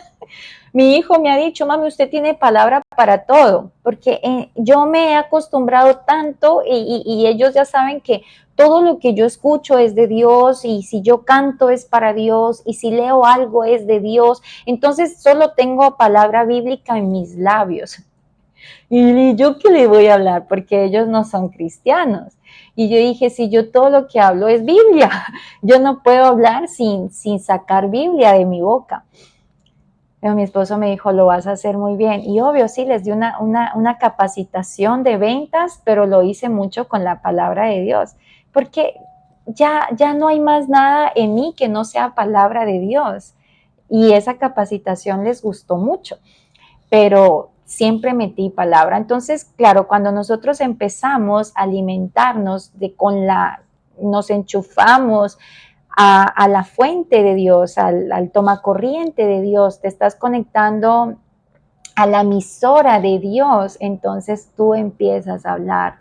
Mi hijo me ha dicho, mami, usted tiene palabra para todo, porque yo me he acostumbrado tanto y ellos ya saben que todo lo que yo escucho es de Dios y si yo canto es para Dios y si leo algo es de Dios. Entonces solo tengo palabra bíblica en mis labios. ¿Y yo qué le voy a hablar? Porque ellos no son cristianos. Y yo dije, si yo todo lo que hablo es Biblia, yo no puedo hablar sin sacar Biblia de mi boca. Pero mi esposo me dijo, lo vas a hacer muy bien. Y obvio, sí, les di una capacitación de ventas, pero lo hice mucho con la palabra de Dios. Porque ya no hay más nada en mí que no sea palabra de Dios. Y esa capacitación les gustó mucho. Pero siempre metí palabra. Entonces, claro, cuando nosotros empezamos a alimentarnos nos enchufamos a la fuente de Dios, al tomacorriente de Dios, te estás conectando a la emisora de Dios, entonces tú empiezas a hablar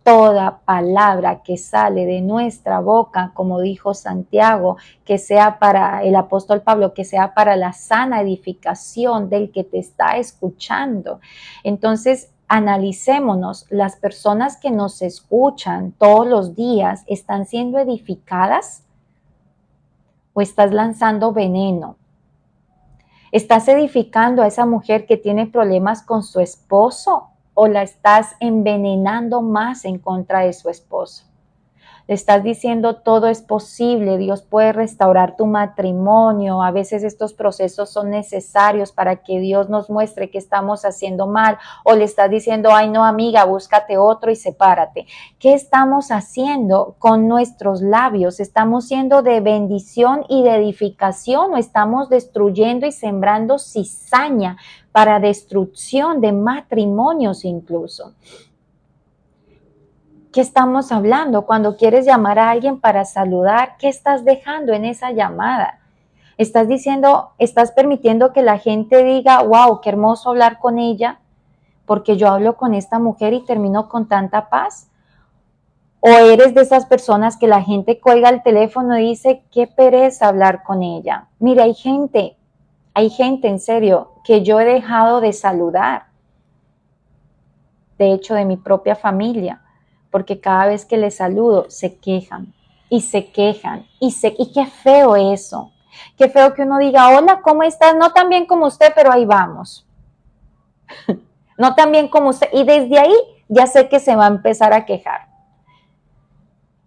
toda palabra que sale de nuestra boca, como dijo Santiago, que sea para el apóstol Pablo, que sea para la sana edificación del que te está escuchando. Entonces, analicémonos, las personas que nos escuchan todos los días, ¿están siendo edificadas o estás lanzando veneno? ¿Estás edificando a esa mujer que tiene problemas con su esposo o la estás envenenando más en contra de su esposo? Le estás diciendo todo es posible, Dios puede restaurar tu matrimonio. A veces estos procesos son necesarios para que Dios nos muestre que estamos haciendo mal. O le estás diciendo, ay no amiga, búscate otro y sepárate. ¿Qué estamos haciendo con nuestros labios? ¿Estamos siendo de bendición y de edificación o estamos destruyendo y sembrando cizaña para destrucción de matrimonios incluso? ¿Qué estamos hablando? Cuando quieres llamar a alguien para saludar, ¿qué estás dejando en esa llamada? ¿Estás diciendo, estás permitiendo que la gente diga, wow, qué hermoso hablar con ella, porque yo hablo con esta mujer y termino con tanta paz? ¿O eres de esas personas que la gente cuelga el teléfono y dice, qué pereza hablar con ella? Mira, hay gente en serio que yo he dejado de saludar, de hecho de mi propia familia, porque cada vez que les saludo se quejan y se quejan y qué feo eso, qué feo que uno diga, hola, ¿cómo estás? No tan bien como usted, pero ahí vamos, no tan bien como usted, y desde ahí ya sé que se va a empezar a quejar.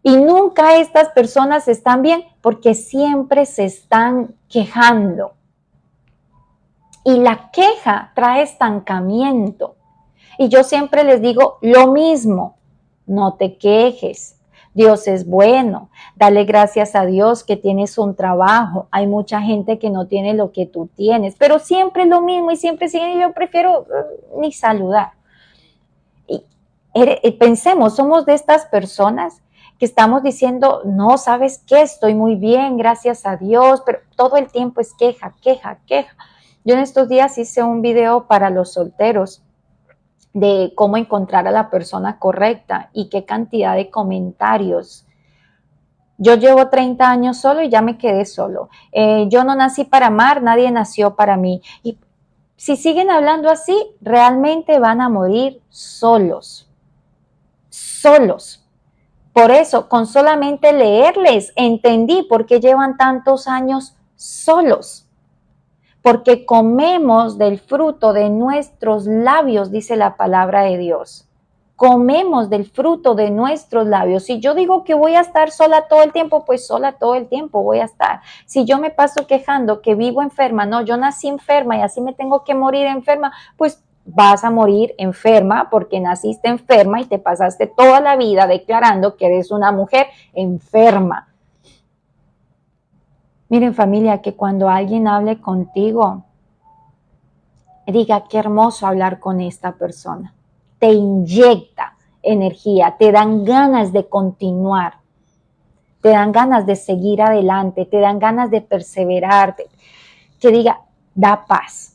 Y nunca estas personas están bien porque siempre se están quejando. Y la queja trae estancamiento. Y yo siempre les digo lo mismo, no te quejes, Dios es bueno, dale gracias a Dios que tienes un trabajo, hay mucha gente que no tiene lo que tú tienes, pero siempre es lo mismo y siempre siguen, yo prefiero ni saludar. Y pensemos, somos de estas personas que estamos diciendo, no, ¿sabes qué? Estoy muy bien, gracias a Dios, pero todo el tiempo es queja, queja, queja. Yo en estos días hice un video para los solteros de cómo encontrar a la persona correcta y qué cantidad de comentarios. Yo llevo 30 años solo y ya me quedé solo. Yo no nací para amar, nadie nació para mí. Y si siguen hablando así, realmente van a morir solos. Solos. Por eso, con solamente leerles, entendí por qué llevan tantos años solos. Porque comemos del fruto de nuestros labios, dice la palabra de Dios. Comemos del fruto de nuestros labios. Si yo digo que voy a estar sola todo el tiempo, pues sola todo el tiempo voy a estar. Si yo me paso quejando que vivo enferma, no, yo nací enferma y así me tengo que morir enferma, pues vas a morir enferma porque naciste enferma y te pasaste toda la vida declarando que eres una mujer enferma. Miren familia, que cuando alguien hable contigo, diga qué hermoso hablar con esta persona. Te inyecta energía, te dan ganas de continuar, te dan ganas de seguir adelante, te dan ganas de perseverar, que diga, da paz.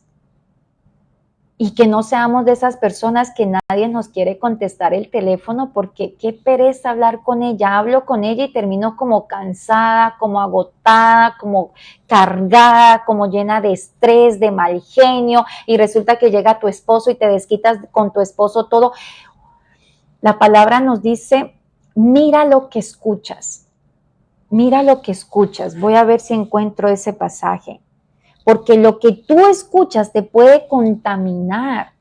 Y que no seamos de esas personas que nadie nos quiere contestar el teléfono porque qué pereza hablar con ella. Hablo con ella y termino como cansada, como agotada, como cargada, como llena de estrés, de mal genio. Y resulta que llega tu esposo y te desquitas con tu esposo todo. La palabra nos dice, mira lo que escuchas. Mira lo que escuchas. Voy a ver si encuentro ese pasaje. Porque lo que tú escuchas te puede contaminar.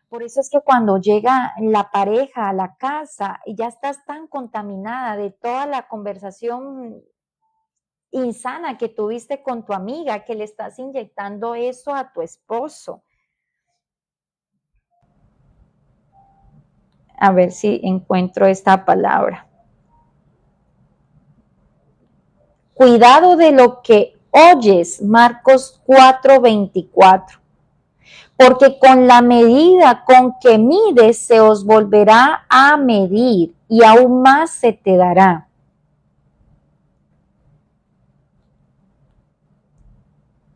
Por eso es que cuando llega la pareja a la casa y ya estás tan contaminada de toda la conversación insana que tuviste con tu amiga, que le estás inyectando eso a tu esposo. A ver si encuentro esta palabra. Cuidado de lo que oyes, Marcos 4:24. Porque con la medida con que mides se os volverá a medir y aún más se te dará.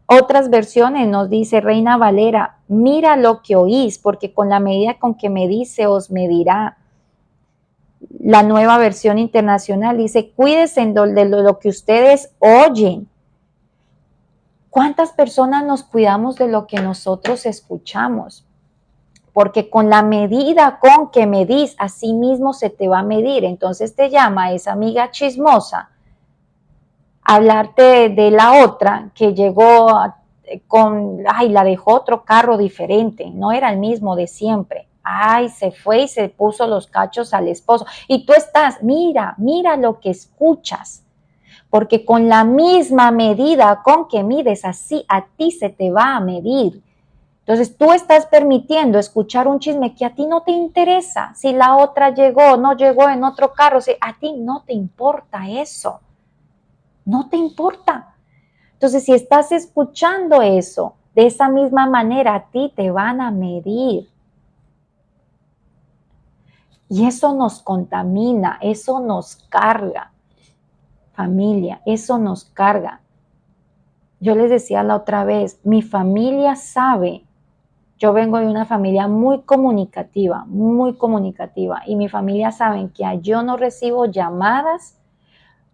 Otras versiones nos dice Reina Valera, mira lo que oís, porque con la medida con que medís se os medirá. La nueva versión internacional dice, cuídense de lo que ustedes oyen. ¿Cuántas personas nos cuidamos de lo que nosotros escuchamos? Porque con la medida con que medís, así mismo se te va a medir. Entonces te llama esa amiga chismosa a hablarte de la otra que llegó la dejó otro carro diferente, no era el mismo de siempre. Ay, se fue y se puso los cachos al esposo. Y tú estás, mira lo que escuchas. Porque con la misma medida con que mides, así a ti se te va a medir. Entonces tú estás permitiendo escuchar un chisme que a ti no te interesa. Si la otra llegó, no llegó en otro carro, si a ti no te importa eso. No te importa. Entonces si estás escuchando eso, de esa misma manera a ti te van a medir. Y eso nos contamina, eso nos carga. Familia, eso nos carga. Yo les decía la otra vez, mi familia sabe, yo vengo de una familia muy comunicativa, y mi familia sabe que yo no recibo llamadas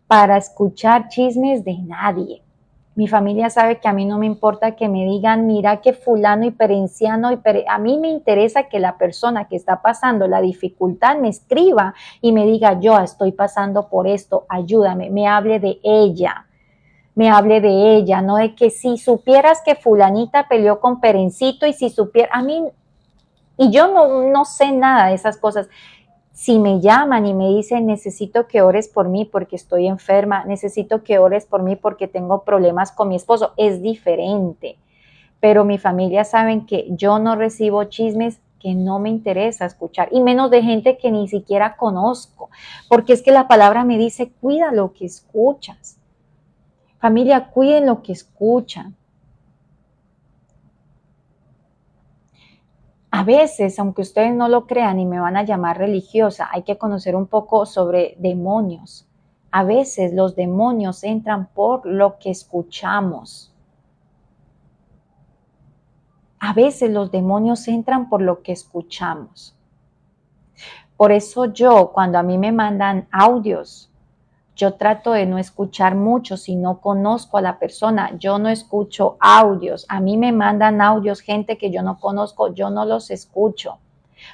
para escuchar chismes de nadie. Mi familia sabe que a mí no me importa que me digan, mira que fulano y perenciano, a mí me interesa que la persona que está pasando la dificultad me escriba y me diga, yo estoy pasando por esto, ayúdame, me hable de ella, no de que si supieras que fulanita peleó con Perencito y si supiera, a mí, y yo no sé nada de esas cosas. Si me llaman y me dicen, necesito que ores por mí porque estoy enferma, necesito que ores por mí porque tengo problemas con mi esposo, es diferente. Pero mi familia saben que yo no recibo chismes que no me interesa escuchar, y menos de gente que ni siquiera conozco, porque es que la palabra me dice, cuida lo que escuchas. Familia, cuiden lo que escuchan. A veces, aunque ustedes no lo crean y me van a llamar religiosa, hay que conocer un poco sobre demonios. A veces los demonios entran por lo que escuchamos. A veces los demonios entran por lo que escuchamos. Por eso yo, cuando a mí me mandan audios, yo trato de no escuchar mucho si no conozco a la persona. Yo no escucho audios. A mí me mandan audios gente que yo no conozco, yo no los escucho.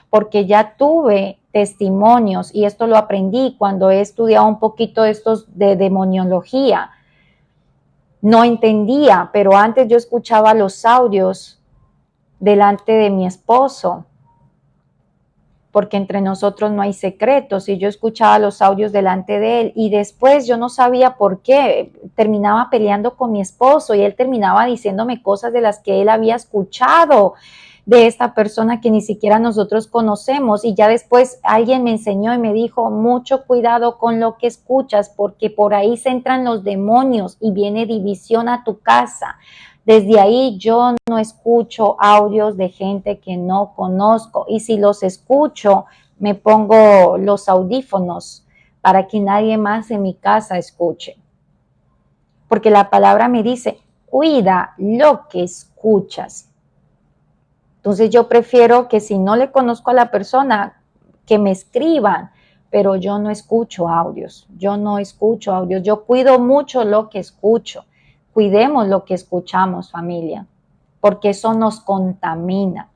Porque ya tuve testimonios y esto lo aprendí cuando he estudiado un poquito estos de demoniología. No entendía, pero antes yo escuchaba los audios delante de mi esposo, porque entre nosotros no hay secretos, y yo escuchaba los audios delante de él y después yo no sabía por qué terminaba peleando con mi esposo y él terminaba diciéndome cosas de las que él había escuchado de esta persona que ni siquiera nosotros conocemos, y ya después alguien me enseñó y me dijo, mucho cuidado con lo que escuchas porque por ahí se entran los demonios y viene división a tu casa. Desde ahí yo no escucho audios de gente que no conozco, y si los escucho me pongo los audífonos para que nadie más en mi casa escuche. Porque la palabra me dice, cuida lo que escuchas. Entonces yo prefiero que si no le conozco a la persona, que me escriban, pero yo no escucho audios, yo cuido mucho lo que escucho. Cuidemos lo que escuchamos, familia, porque eso nos contamina,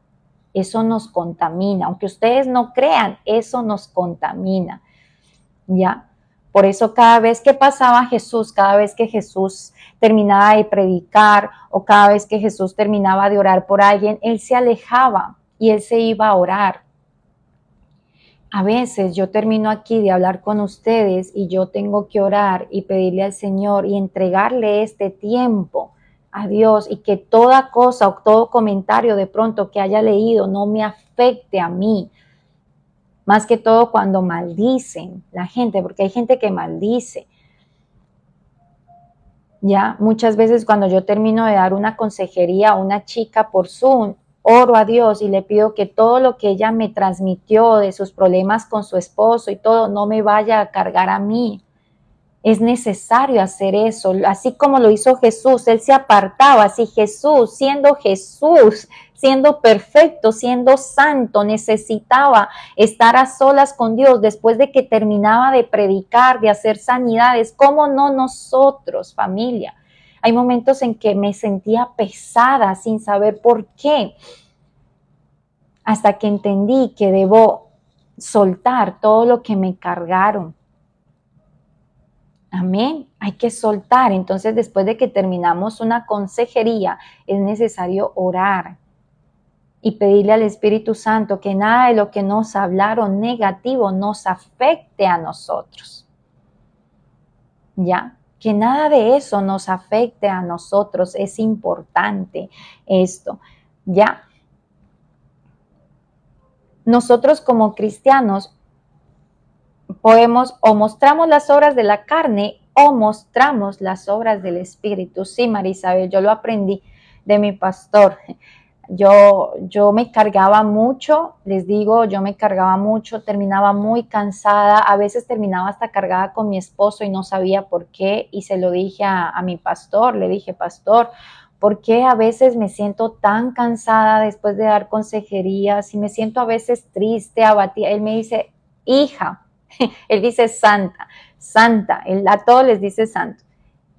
aunque ustedes no crean, eso nos contamina, ¿ya? Por eso cada vez que pasaba Jesús, cada vez que Jesús terminaba de predicar o cada vez que Jesús terminaba de orar por alguien, él se alejaba y él se iba a orar. A veces yo termino aquí de hablar con ustedes y yo tengo que orar y pedirle al Señor y entregarle este tiempo a Dios, y que toda cosa o todo comentario de pronto que haya leído no me afecte a mí. Más que todo cuando maldicen la gente, porque hay gente que maldice. Ya, muchas veces cuando yo termino de dar una consejería a una chica por Zoom, oro a Dios y le pido que todo lo que ella me transmitió de sus problemas con su esposo y todo, no me vaya a cargar a mí. Es necesario hacer eso, así como lo hizo Jesús. Él se apartaba, así Jesús, siendo perfecto, siendo santo, necesitaba estar a solas con Dios después de que terminaba de predicar, de hacer sanidades. ¿Cómo no nosotros, familia? Hay momentos en que me sentía pesada sin saber por qué, hasta que entendí que debo soltar todo lo que me cargaron. Amén. Hay que soltar. Entonces, después de que terminamos una consejería, es necesario orar y pedirle al Espíritu Santo que nada de lo que nos hablaron negativo nos afecte a nosotros. ¿Ya? Que nada de eso nos afecte a nosotros. Es importante esto. ¿Ya? Nosotros como cristianos podemos o mostramos las obras de la carne o mostramos las obras del Espíritu. Sí, Marisabel, yo lo aprendí de mi pastor. Yo me cargaba mucho, les digo, yo me cargaba mucho, terminaba muy cansada, a veces terminaba hasta cargada con mi esposo y no sabía por qué, y se lo dije a mi pastor, le dije, pastor, ¿por qué a veces me siento tan cansada después de dar consejerías y me siento a veces triste, abatida? Él me dice, hija, él dice santa, él a todos les dice santo.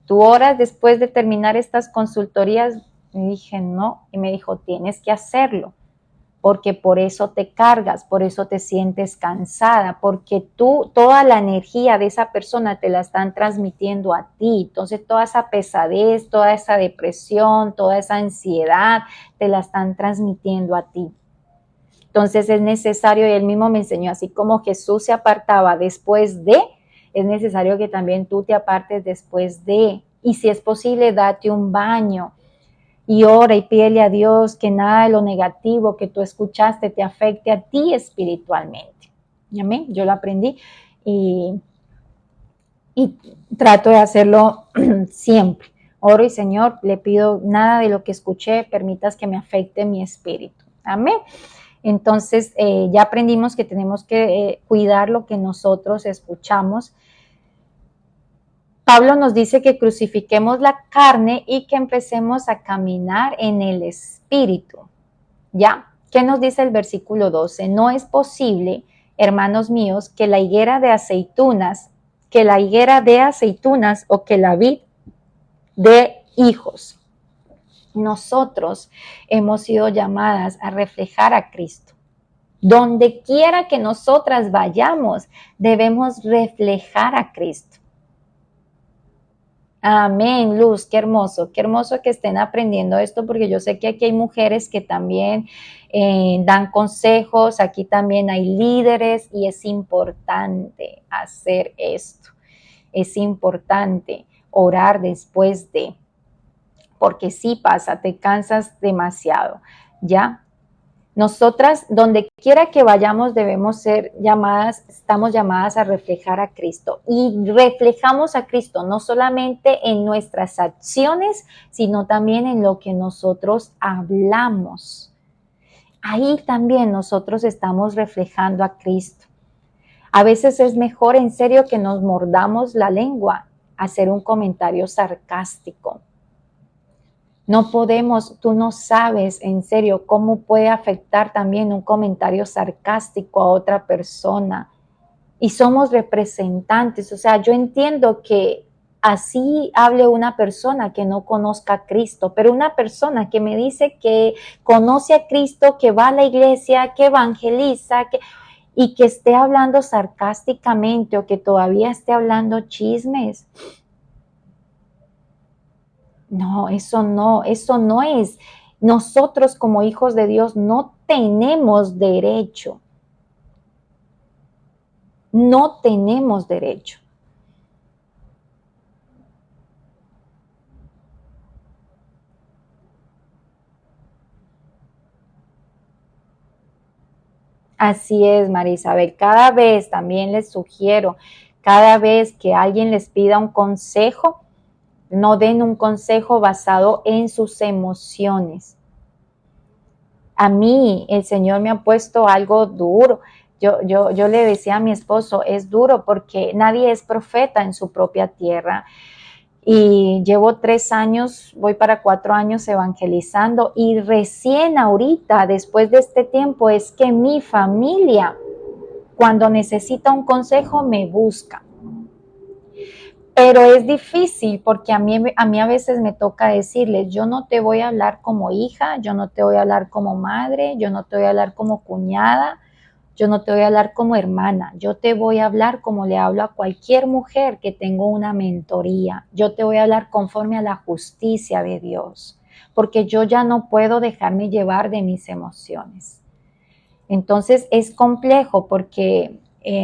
¿Tú oras después de terminar estas consultorías? Y dije, no, y me dijo, tienes que hacerlo, porque por eso te cargas, por eso te sientes cansada, porque tú, toda la energía de esa persona te la están transmitiendo a ti. Entonces, toda esa pesadez, toda esa depresión, toda esa ansiedad, te la están transmitiendo a ti. Entonces es necesario, y él mismo me enseñó, así como Jesús se apartaba después de, es necesario que también tú te apartes después de. Y si es posible, date un baño y ora y pídele a Dios que nada de lo negativo que tú escuchaste te afecte a ti espiritualmente. Amén. Yo lo aprendí y trato de hacerlo siempre. Oro y Señor, le pido nada de lo que escuché, permitas que me afecte mi espíritu. Amén. Entonces, ya aprendimos que tenemos que cuidar lo que nosotros escuchamos. Pablo nos dice que crucifiquemos la carne y que empecemos a caminar en el espíritu. ¿Ya? ¿Qué nos dice el versículo 12? No es posible, hermanos míos, que la higuera de aceitunas o que la vid dé hijos. Nosotros hemos sido llamadas a reflejar a Cristo. Donde quiera que nosotras vayamos, debemos reflejar a Cristo. Amén, Luz, qué hermoso que estén aprendiendo esto, porque yo sé que aquí hay mujeres que también dan consejos, aquí también hay líderes y es importante hacer esto. Es importante orar después de, porque sí pasa, te cansas demasiado, ¿ya? Nosotras, donde quiera que vayamos, estamos llamadas a reflejar a Cristo. Y reflejamos a Cristo no solamente en nuestras acciones, sino también en lo que nosotros hablamos. Ahí también nosotros estamos reflejando a Cristo. A veces es mejor en serio que nos mordamos la lengua, hacer un comentario sarcástico. No podemos, tú no sabes en serio cómo puede afectar también un comentario sarcástico a otra persona. Y somos representantes, o sea, yo entiendo que así hable una persona que no conozca a Cristo, pero una persona que me dice que conoce a Cristo, que va a la iglesia, que evangeliza, y que esté hablando sarcásticamente o que todavía esté hablando chismes. No, eso no es. Nosotros como hijos de Dios no tenemos derecho. No tenemos derecho. Así es, María Isabel. Cada vez también les sugiero, cada vez que alguien les pida un consejo, no den un consejo basado en sus emociones. A mí el Señor me ha puesto algo duro. Yo le decía a mi esposo, es duro porque nadie es profeta en su propia tierra. Y llevo 3 años, voy para 4 años evangelizando y recién ahorita, después de este tiempo, es que mi familia, cuando necesita un consejo, me busca. Pero es difícil porque a mí a veces me toca decirles, yo no te voy a hablar como hija, yo no te voy a hablar como madre, yo no te voy a hablar como cuñada, yo no te voy a hablar como hermana, yo te voy a hablar como le hablo a cualquier mujer que tengo una mentoría. Yo te voy a hablar conforme a la justicia de Dios, porque yo ya no puedo dejarme llevar de mis emociones. Entonces es complejo porque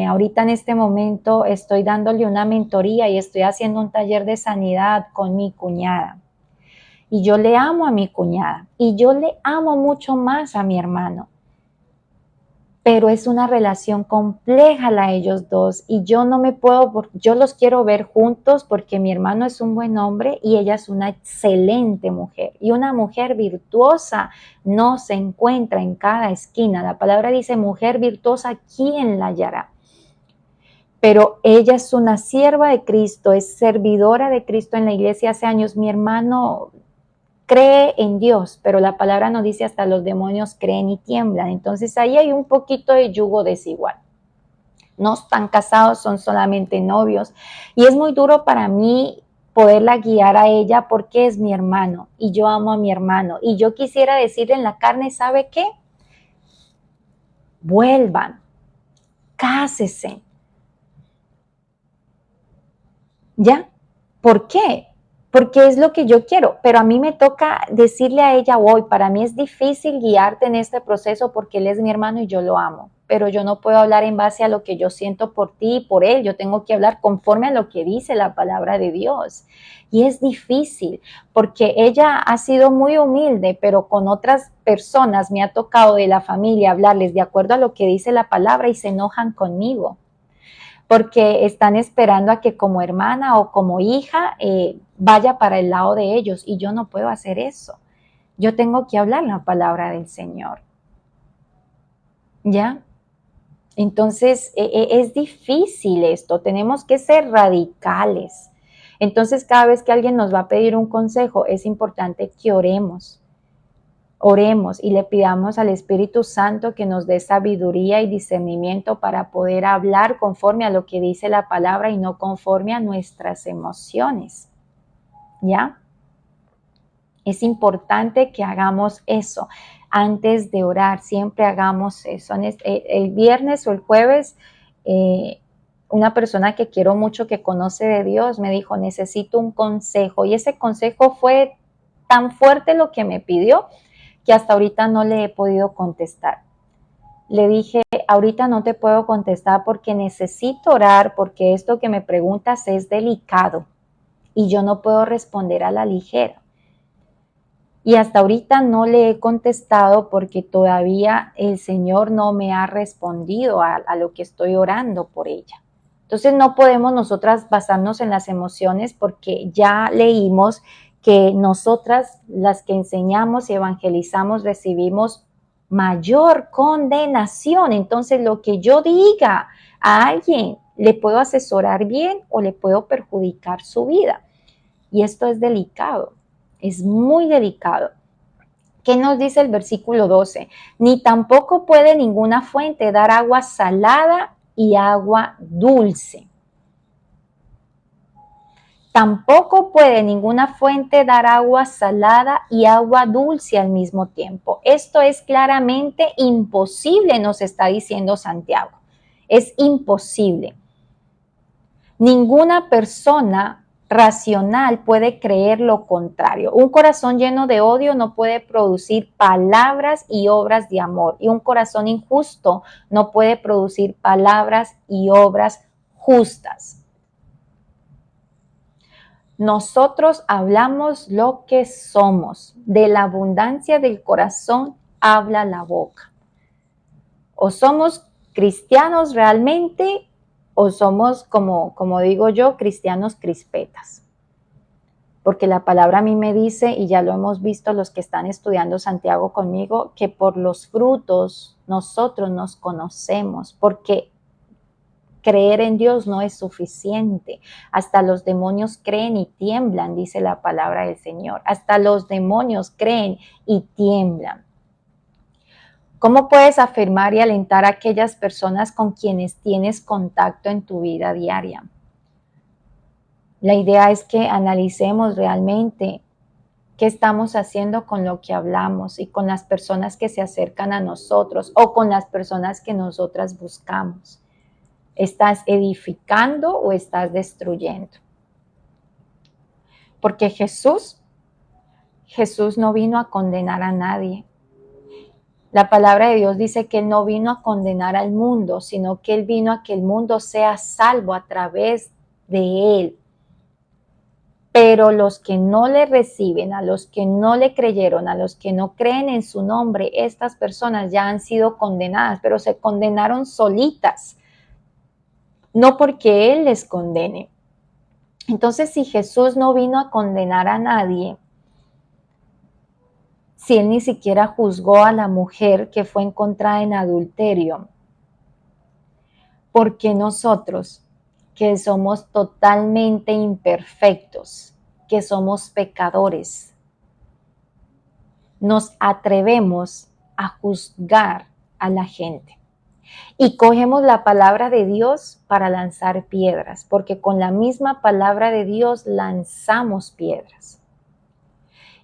ahorita en este momento estoy dándole una mentoría y estoy haciendo un taller de sanidad con mi cuñada. Y yo le amo a mi cuñada y yo le amo mucho más a mi hermano, pero es una relación compleja la de ellos dos y yo no me puedo, yo los quiero ver juntos porque mi hermano es un buen hombre y ella es una excelente mujer y una mujer virtuosa no se encuentra en cada esquina. La palabra dice mujer virtuosa, ¿quién la hallará? Pero ella es una sierva de Cristo, es servidora de Cristo en la iglesia hace años. Mi hermano cree en Dios, pero la palabra nos dice hasta los demonios creen y tiemblan. Entonces ahí hay un poquito de yugo desigual. No están casados, son solamente novios. Y es muy duro para mí poderla guiar a ella porque es mi hermano y yo amo a mi hermano. Y yo quisiera decirle en la carne, ¿sabe qué? Vuelvan, cásense. ¿Ya? ¿Por qué? Porque es lo que yo quiero, pero a mí me toca decirle a ella hoy, para mí es difícil guiarte en este proceso porque él es mi hermano y yo lo amo, pero yo no puedo hablar en base a lo que yo siento por ti y por él, yo tengo que hablar conforme a lo que dice la palabra de Dios. Y es difícil porque ella ha sido muy humilde, pero con otras personas me ha tocado de la familia hablarles de acuerdo a lo que dice la palabra y se enojan conmigo porque están esperando a que como hermana o como hija vaya para el lado de ellos y yo no puedo hacer eso. Yo tengo que hablar la palabra del Señor. ¿Ya? Entonces es difícil esto, tenemos que ser radicales. Entonces cada vez que alguien nos va a pedir un consejo es importante que oremos. Oremos y le pidamos al Espíritu Santo que nos dé sabiduría y discernimiento para poder hablar conforme a lo que dice la palabra y no conforme a nuestras emociones. ¿Ya? Es importante que hagamos eso antes de orar, siempre hagamos eso. El viernes o el jueves, una persona que quiero mucho, que conoce de Dios, me dijo, necesito un consejo. Y ese consejo fue tan fuerte lo que me pidió que hasta ahorita no le he podido contestar. Le dije, ahorita no te puedo contestar porque necesito orar, porque esto que me preguntas es delicado y yo no puedo responder a la ligera. Y hasta ahorita no le he contestado porque todavía el Señor no me ha respondido a lo que estoy orando por ella. Entonces no podemos nosotras basarnos en las emociones porque ya leímos que nosotras, las que enseñamos y evangelizamos, recibimos mayor condenación. Entonces lo que yo diga a alguien le puedo asesorar bien o le puedo perjudicar su vida. Y esto es delicado, es muy delicado. ¿Qué nos dice el versículo 12? Ni tampoco puede ninguna fuente dar agua salada y agua dulce. Tampoco puede ninguna fuente dar agua salada y agua dulce al mismo tiempo. Esto es claramente imposible, nos está diciendo Santiago. Es imposible. Ninguna persona racional puede creer lo contrario. Un corazón lleno de odio no puede producir palabras y obras de amor. Y un corazón injusto no puede producir palabras y obras justas. Nosotros hablamos lo que somos. De la abundancia del corazón habla la boca. O somos cristianos realmente o somos, como digo yo, cristianos crispetas. Porque la palabra a mí me dice, y ya lo hemos visto los que están estudiando Santiago conmigo, que por los frutos nosotros nos conocemos, porque creer en Dios no es suficiente. Hasta los demonios creen y tiemblan, dice la palabra del Señor. Hasta los demonios creen y tiemblan. ¿Cómo puedes afirmar y alentar a aquellas personas con quienes tienes contacto en tu vida diaria? La idea es que analicemos realmente qué estamos haciendo con lo que hablamos y con las personas que se acercan a nosotros o con las personas que nosotras buscamos. ¿Estás edificando o estás destruyendo? Porque Jesús no vino a condenar a nadie. La palabra de Dios dice que Él no vino a condenar al mundo, sino que Él vino a que el mundo sea salvo a través de Él. Pero los que no le reciben, a los que no le creyeron, a los que no creen en su nombre, estas personas ya han sido condenadas, pero se condenaron solitas, no porque Él les condene. Entonces, si Jesús no vino a condenar a nadie, si Él ni siquiera juzgó a la mujer que fue encontrada en adulterio, ¿por qué nosotros, que somos totalmente imperfectos, que somos pecadores, nos atrevemos a juzgar a la gente? Y cogemos la palabra de Dios para lanzar piedras, porque con la misma palabra de Dios lanzamos piedras.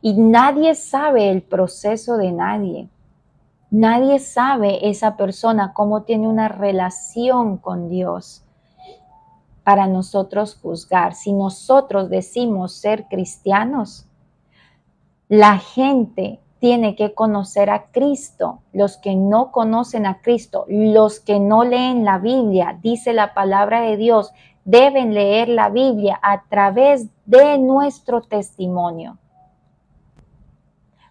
Y nadie sabe el proceso de nadie. Nadie sabe esa persona cómo tiene una relación con Dios para nosotros juzgar. Si nosotros decimos ser cristianos, la gente tiene que conocer a Cristo. Los que no conocen a Cristo, los que no leen la Biblia, dice la palabra de Dios, deben leer la Biblia a través de nuestro testimonio.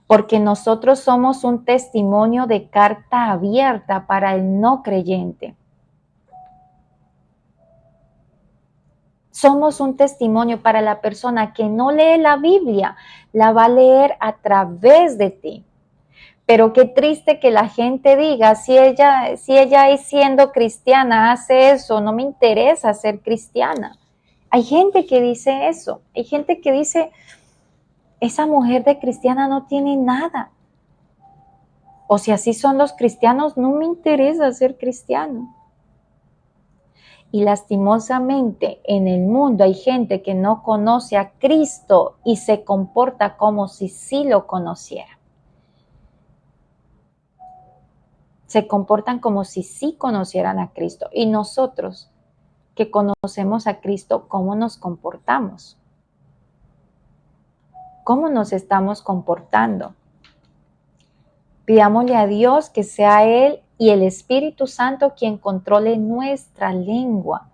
Porque nosotros somos un testimonio de carta abierta para el no creyente. Somos un testimonio para la persona que no lee la Biblia, la va a leer a través de ti. Pero qué triste que la gente diga, si ella es siendo cristiana hace eso, no me interesa ser cristiana. Hay gente que dice eso, hay gente que dice, esa mujer de cristiana no tiene nada. O si así son los cristianos, no me interesa ser cristiano. Y lastimosamente en el mundo hay gente que no conoce a Cristo y se comporta como si sí lo conociera. Se comportan como si sí conocieran a Cristo. Y nosotros que conocemos a Cristo, ¿cómo nos comportamos? ¿Cómo nos estamos comportando? Pidámosle a Dios que sea Él y el Espíritu Santo quien controle nuestra lengua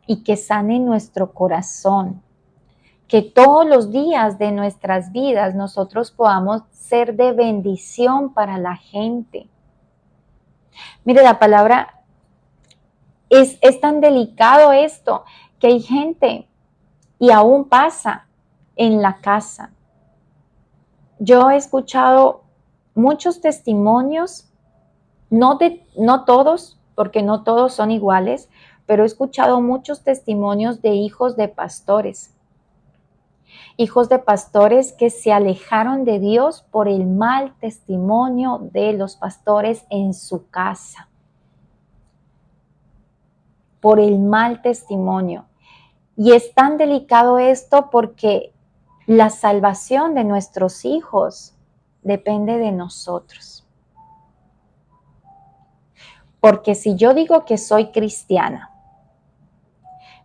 y que sane nuestro corazón. Que todos los días de nuestras vidas nosotros podamos ser de bendición para la gente. Mire, la palabra es tan delicado esto que hay gente y aún pasa en la casa. Yo he escuchado muchos testimonios, no todos, porque no todos son iguales, pero he escuchado muchos testimonios de hijos de pastores que se alejaron de Dios por el mal testimonio de los pastores en su casa, por el mal testimonio. Y es tan delicado esto porque la salvación de nuestros hijos depende de nosotros. Porque si yo digo que soy cristiana,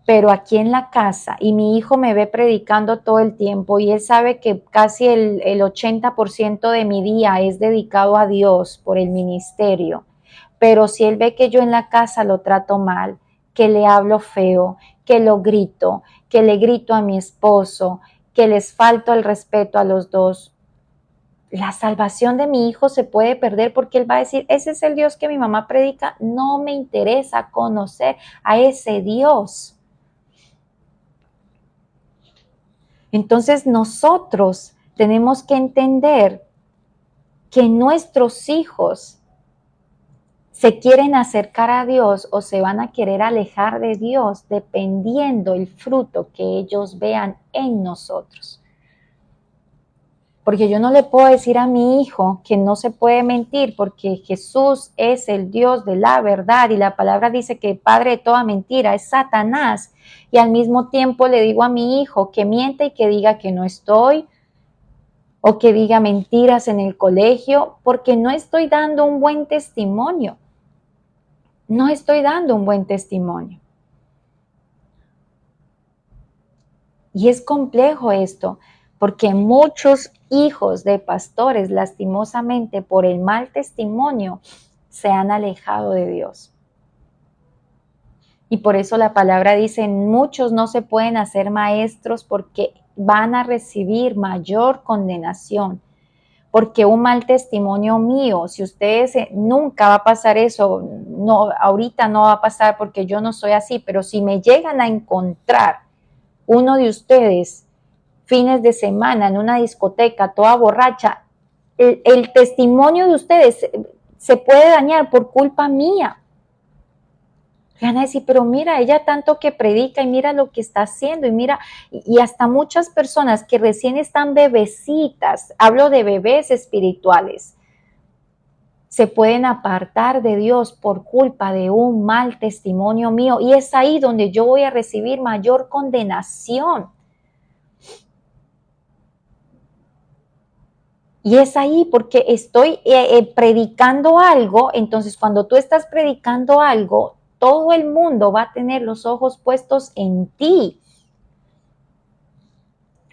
pero aquí en la casa y mi hijo me ve predicando todo el tiempo y él sabe que casi el 80% de mi día es dedicado a Dios por el ministerio, pero si él ve que yo en la casa lo trato mal, que le hablo feo, que lo grito, que le grito a mi esposo, que les falto el respeto a los dos, la salvación de mi hijo se puede perder porque él va a decir, ese es el Dios que mi mamá predica, no me interesa conocer a ese Dios. Entonces nosotros tenemos que entender que nuestros hijos se quieren acercar a Dios o se van a querer alejar de Dios dependiendo el fruto que ellos vean en nosotros. Porque yo no le puedo decir a mi hijo que no se puede mentir porque Jesús es el Dios de la verdad y la palabra dice que el padre de toda mentira es Satanás. Y al mismo tiempo le digo a mi hijo que miente y que diga que no estoy o que diga mentiras en el colegio porque no estoy dando un buen testimonio. No estoy dando un buen testimonio. Y es complejo esto, porque muchos hijos de pastores, lastimosamente, por el mal testimonio, se han alejado de Dios. Y por eso la palabra dice, muchos no se pueden hacer maestros porque van a recibir mayor condenación. Porque un mal testimonio mío, si ustedes nunca va a pasar eso, no, ahorita no va a pasar porque yo no soy así, pero si me llegan a encontrar uno de ustedes fines de semana en una discoteca toda borracha, el testimonio de ustedes se puede dañar por culpa mía. Van a decir, pero mira, ella tanto que predica y mira lo que está haciendo y mira, y hasta muchas personas que recién están bebecitas, hablo de bebés espirituales, se pueden apartar de Dios por culpa de un mal testimonio mío y es ahí donde yo voy a recibir mayor condenación. Y es ahí porque estoy predicando algo, entonces cuando tú estás predicando algo, todo el mundo va a tener los ojos puestos en ti.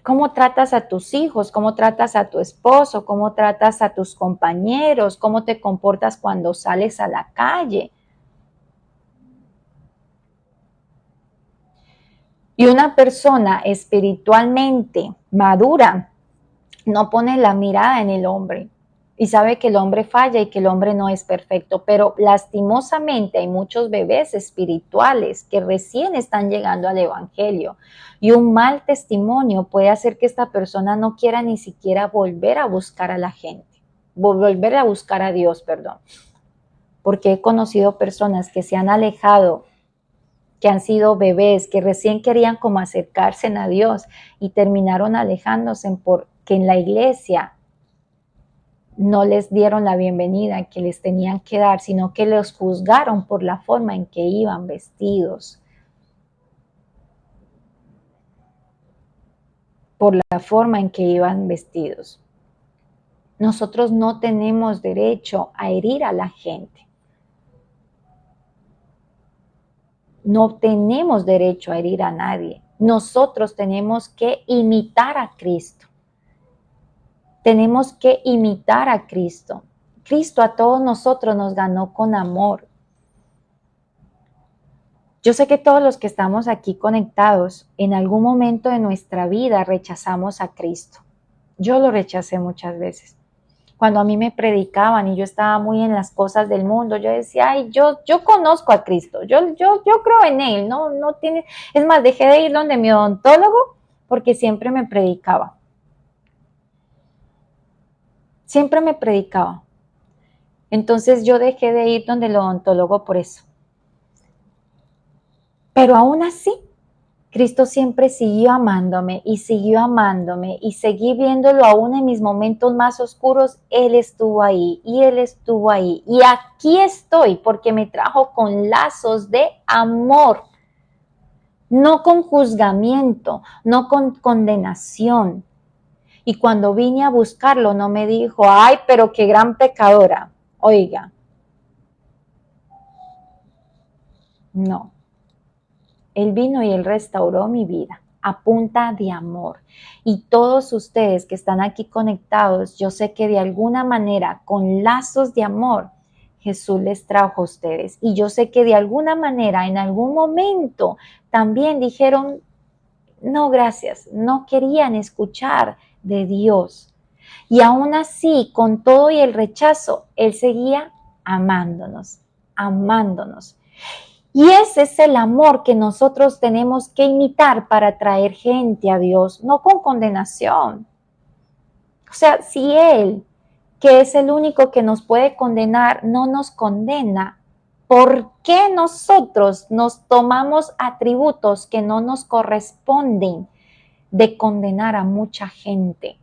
¿Cómo tratas a tus hijos? ¿Cómo tratas a tu esposo? ¿Cómo tratas a tus compañeros? ¿Cómo te comportas cuando sales a la calle? Y una persona espiritualmente madura no pone la mirada en el hombre y sabe que el hombre falla y que el hombre no es perfecto, pero lastimosamente hay muchos bebés espirituales que recién están llegando al evangelio y un mal testimonio puede hacer que esta persona no quiera ni siquiera volver a buscar a la gente, volver a buscar a Dios, perdón, porque he conocido personas que se han alejado, que han sido bebés, que recién querían como acercarse a Dios y terminaron alejándose porque en la iglesia no les dieron la bienvenida que les tenían que dar, sino que los juzgaron por la forma en que iban vestidos, por la forma en que iban vestidos. Nosotros no tenemos derecho a herir a la gente. No tenemos derecho a herir a nadie. Nosotros tenemos que imitar a Cristo. Tenemos que imitar a Cristo. Cristo a todos nosotros nos ganó con amor. Yo sé que todos los que estamos aquí conectados, en algún momento de nuestra vida rechazamos a Cristo. Yo lo rechacé muchas veces. Cuando a mí me predicaban y yo estaba muy en las cosas del mundo, yo decía, ay, yo conozco a Cristo, yo creo en Él, no tiene... Es más, dejé de ir donde mi odontólogo porque siempre me predicaba. Siempre me predicaba. Entonces yo dejé de ir donde el odontólogo por eso. Pero aún así, Cristo siempre siguió amándome y seguí viéndolo aún en mis momentos más oscuros. Él estuvo ahí y Él estuvo ahí. Y aquí estoy porque me trajo con lazos de amor, no con juzgamiento, no con condenación. Y cuando vine a buscarlo no me dijo, ay, pero qué gran pecadora. Oiga, no. Él vino y Él restauró mi vida a punta de amor. Y todos ustedes que están aquí conectados, yo sé que de alguna manera, con lazos de amor, Jesús les trajo a ustedes. Y yo sé que de alguna manera, en algún momento, también dijeron, no, gracias, no querían escuchar de Dios. Y aún así, con todo y el rechazo, Él seguía amándonos, amándonos. Y ese es el amor que nosotros tenemos que imitar para traer gente a Dios, no con condenación. O sea, si Él, que es el único que nos puede condenar, no nos condena, ¿por qué nosotros nos tomamos atributos que no nos corresponden de condenar a mucha gente?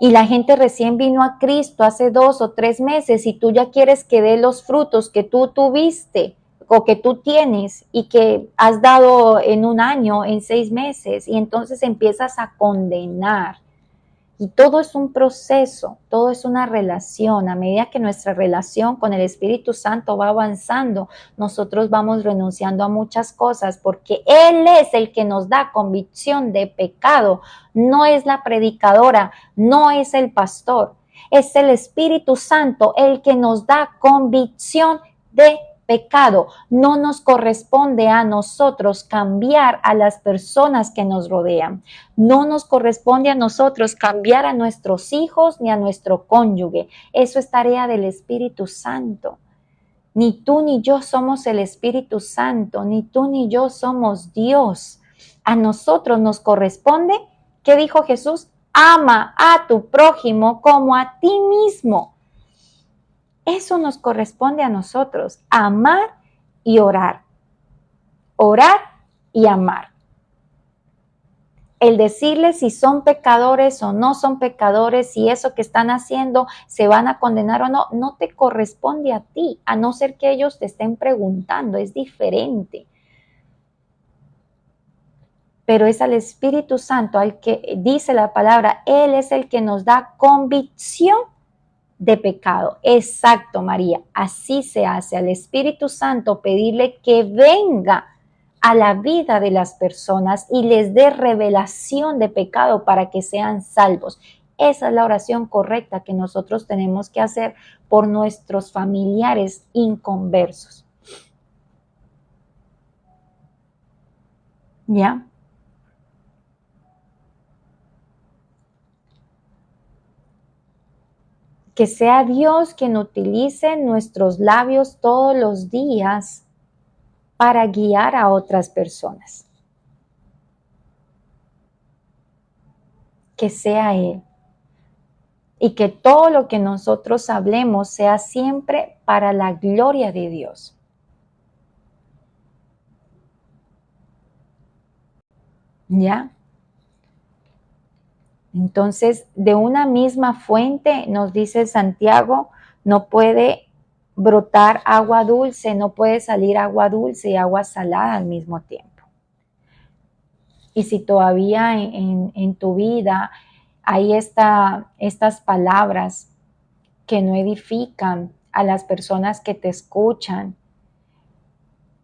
Y la gente recién vino a Cristo hace 2 o 3 meses y tú ya quieres que dé los frutos que tú tuviste o que tú tienes y que has dado en 1 año, en 6 meses, y entonces empiezas a condenar. Y todo es un proceso, todo es una relación. A medida que nuestra relación con el Espíritu Santo va avanzando, nosotros vamos renunciando a muchas cosas porque Él es el que nos da convicción de pecado. No es la predicadora, no es el pastor, es el Espíritu Santo el que nos da convicción de pecado. No nos corresponde a nosotros cambiar a las personas que nos rodean. No nos corresponde a nosotros cambiar a nuestros hijos ni a nuestro cónyuge. Eso es tarea del Espíritu Santo. Ni tú ni yo somos el Espíritu Santo, ni tú ni yo somos Dios. A nosotros nos corresponde, ¿qué dijo Jesús? Ama a tu prójimo como a ti mismo. Eso nos corresponde a nosotros, amar y orar. Orar y amar. El decirles si son pecadores o no son pecadores, si eso que están haciendo se van a condenar o no, no te corresponde a ti, a no ser que ellos te estén preguntando, es diferente. Pero es al Espíritu Santo al que dice la palabra, Él es el que nos da convicción de pecado. Exacto, María, así se hace. Al Espíritu Santo pedirle que venga a la vida de las personas y les dé revelación de pecado para que sean salvos. Esa es la oración correcta que nosotros tenemos que hacer por nuestros familiares inconversos. ¿Ya? Que sea Dios quien utilice nuestros labios todos los días para guiar a otras personas. Que sea Él. Y que todo lo que nosotros hablemos sea siempre para la gloria de Dios. ¿Ya? Entonces, de una misma fuente, nos dice Santiago, no puede brotar agua dulce, no puede salir agua dulce y agua salada al mismo tiempo. Y si todavía en tu vida hay estas palabras que no edifican a las personas que te escuchan,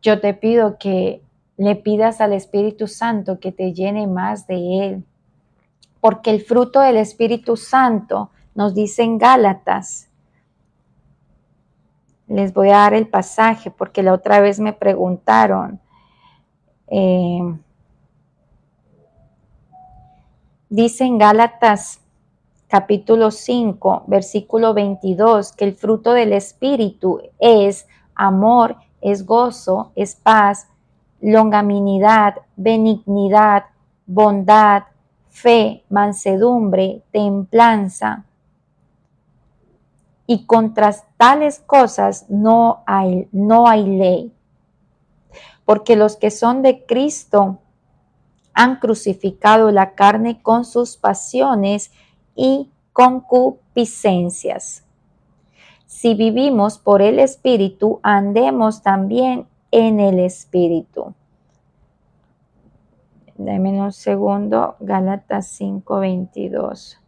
yo te pido que le pidas al Espíritu Santo que te llene más de Él. Porque el fruto del Espíritu Santo nos dice en Gálatas, les voy a dar el pasaje porque la otra vez me preguntaron, dice en Gálatas capítulo 5, versículo 22, que el fruto del Espíritu es amor, es gozo, es paz, longanimidad, benignidad, bondad, fe, mansedumbre, templanza. Y contra tales cosas no hay ley. Porque los que son de Cristo han crucificado la carne con sus pasiones y concupiscencias. Si vivimos por el Espíritu, andemos también en el Espíritu. Dame un segundo, Gálatas 5:22.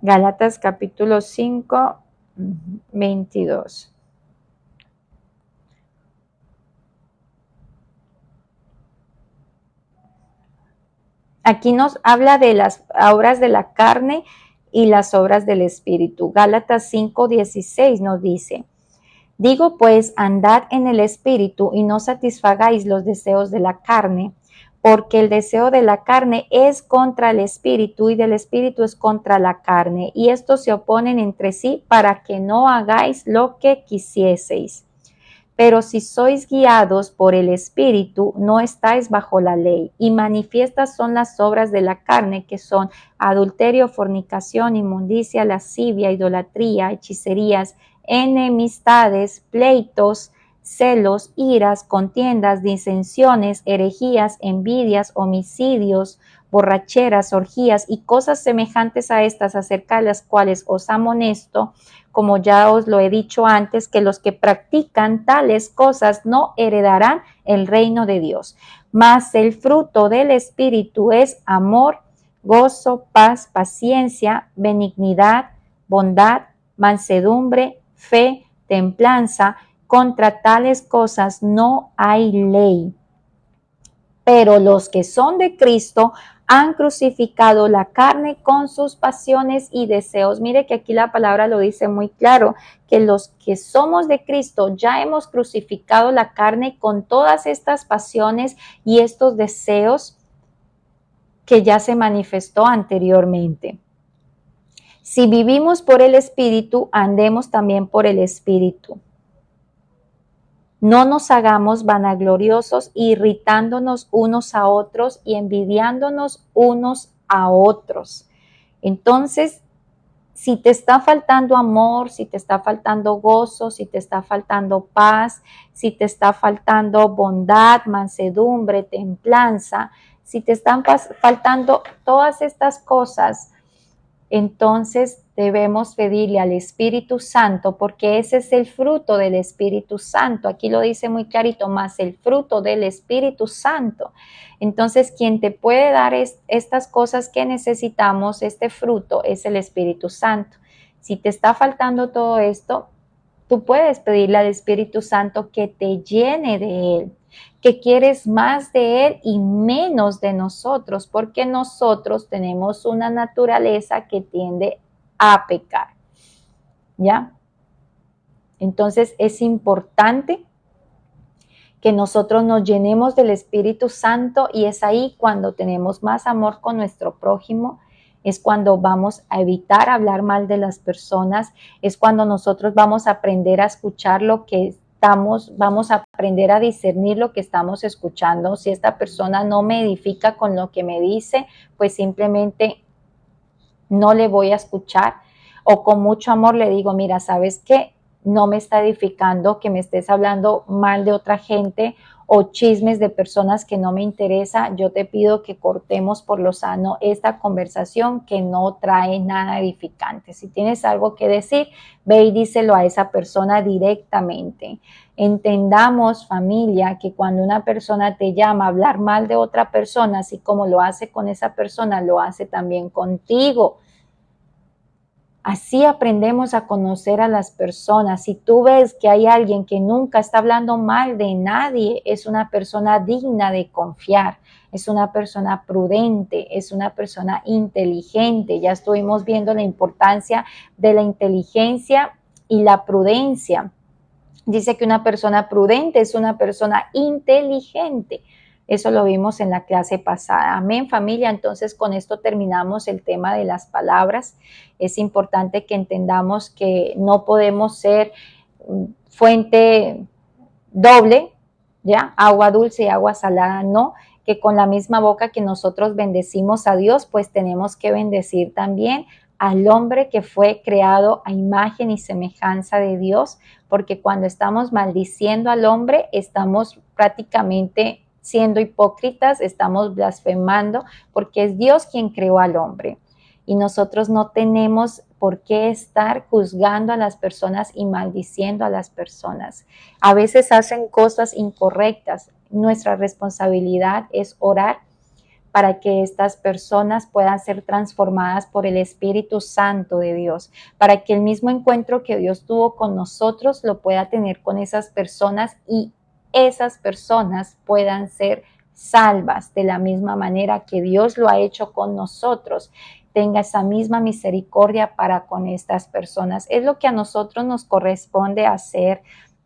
Gálatas capítulo 5, 22. Aquí nos habla de las obras de la carne y las obras del Espíritu. Gálatas 5:16 nos dice, digo pues, andad en el Espíritu y no satisfagáis los deseos de la carne, porque el deseo de la carne es contra el espíritu y del espíritu es contra la carne, y estos se oponen entre sí para que no hagáis lo que quisieseis. Pero si sois guiados por el Espíritu, no estáis bajo la ley. Y manifiestas son las obras de la carne, que son adulterio, fornicación, inmundicia, lascivia, idolatría, hechicerías, enemistades, pleitos, celos, iras, contiendas, disensiones, herejías, envidias, homicidios, borracheras, orgías y cosas semejantes a estas, acerca de las cuales os amonesto, como ya os lo he dicho antes, que los que practican tales cosas no heredarán el reino de Dios. Mas el fruto del Espíritu es amor, gozo, paz, paciencia, benignidad, bondad, mansedumbre, fe, templanza. Contra tales cosas no hay ley. Pero los que son de Cristo han crucificado la carne con sus pasiones y deseos. Mire que aquí la palabra lo dice muy claro, que los que somos de Cristo ya hemos crucificado la carne con todas estas pasiones y estos deseos que ya se manifestó anteriormente. Si vivimos por el Espíritu, andemos también por el Espíritu. No nos hagamos vanagloriosos, irritándonos unos a otros y envidiándonos unos a otros. Entonces, si te está faltando amor, si te está faltando gozo, si te está faltando paz, si te está faltando bondad, mansedumbre, templanza, si te están faltando todas estas cosas, entonces debemos pedirle al Espíritu Santo, porque ese es el fruto del Espíritu Santo. Aquí lo dice muy clarito, más el fruto del Espíritu Santo. Entonces, quien te puede dar estas cosas que necesitamos, este fruto, es el Espíritu Santo. Si te está faltando todo esto, tú puedes pedirle al Espíritu Santo que te llene de Él, que quieres más de Él y menos de nosotros, porque nosotros tenemos una naturaleza que tiende a pecar, ¿ya? Entonces es importante que nosotros nos llenemos del Espíritu Santo y es ahí cuando tenemos más amor con nuestro prójimo, es cuando vamos a evitar hablar mal de las personas, es cuando nosotros vamos a aprender a escuchar lo que vamos a aprender a discernir lo que estamos escuchando. Si esta persona no me edifica con lo que me dice, pues simplemente no le voy a escuchar, o con mucho amor le digo, mira, ¿sabes qué? No me está edificando que me estés hablando mal de otra gente o chismes de personas que no me interesa. Yo te pido que cortemos por lo sano esta conversación que no trae nada edificante. Si tienes algo que decir, ve y díselo a esa persona directamente. Entendamos, familia, que cuando una persona te llama a hablar mal de otra persona, así como lo hace con esa persona, lo hace también contigo. Así aprendemos a conocer a las personas. Si tú ves que hay alguien que nunca está hablando mal de nadie, es una persona digna de confiar, es una persona prudente, es una persona inteligente. Ya estuvimos viendo la importancia de la inteligencia y la prudencia. Dice que una persona prudente es una persona inteligente. Eso lo vimos en la clase pasada. Amén, familia. Entonces, con esto terminamos el tema de las palabras. Es importante que entendamos que no podemos ser fuente doble, ¿ya? Agua dulce y agua salada, no. Que con la misma boca que nosotros bendecimos a Dios, pues tenemos que bendecir también al hombre que fue creado a imagen y semejanza de Dios, porque cuando estamos maldiciendo al hombre, estamos prácticamente siendo hipócritas, estamos blasfemando, porque es Dios quien creó al hombre. Y nosotros no tenemos por qué estar juzgando a las personas y maldiciendo a las personas. A veces hacen cosas incorrectas. Nuestra responsabilidad es orar para que estas personas puedan ser transformadas por el Espíritu Santo de Dios, para que el mismo encuentro que Dios tuvo con nosotros lo pueda tener con esas personas y esas personas puedan ser salvas de la misma manera que Dios lo ha hecho con nosotros. Tenga esa misma misericordia para con estas personas. Es lo que a nosotros nos corresponde hacer,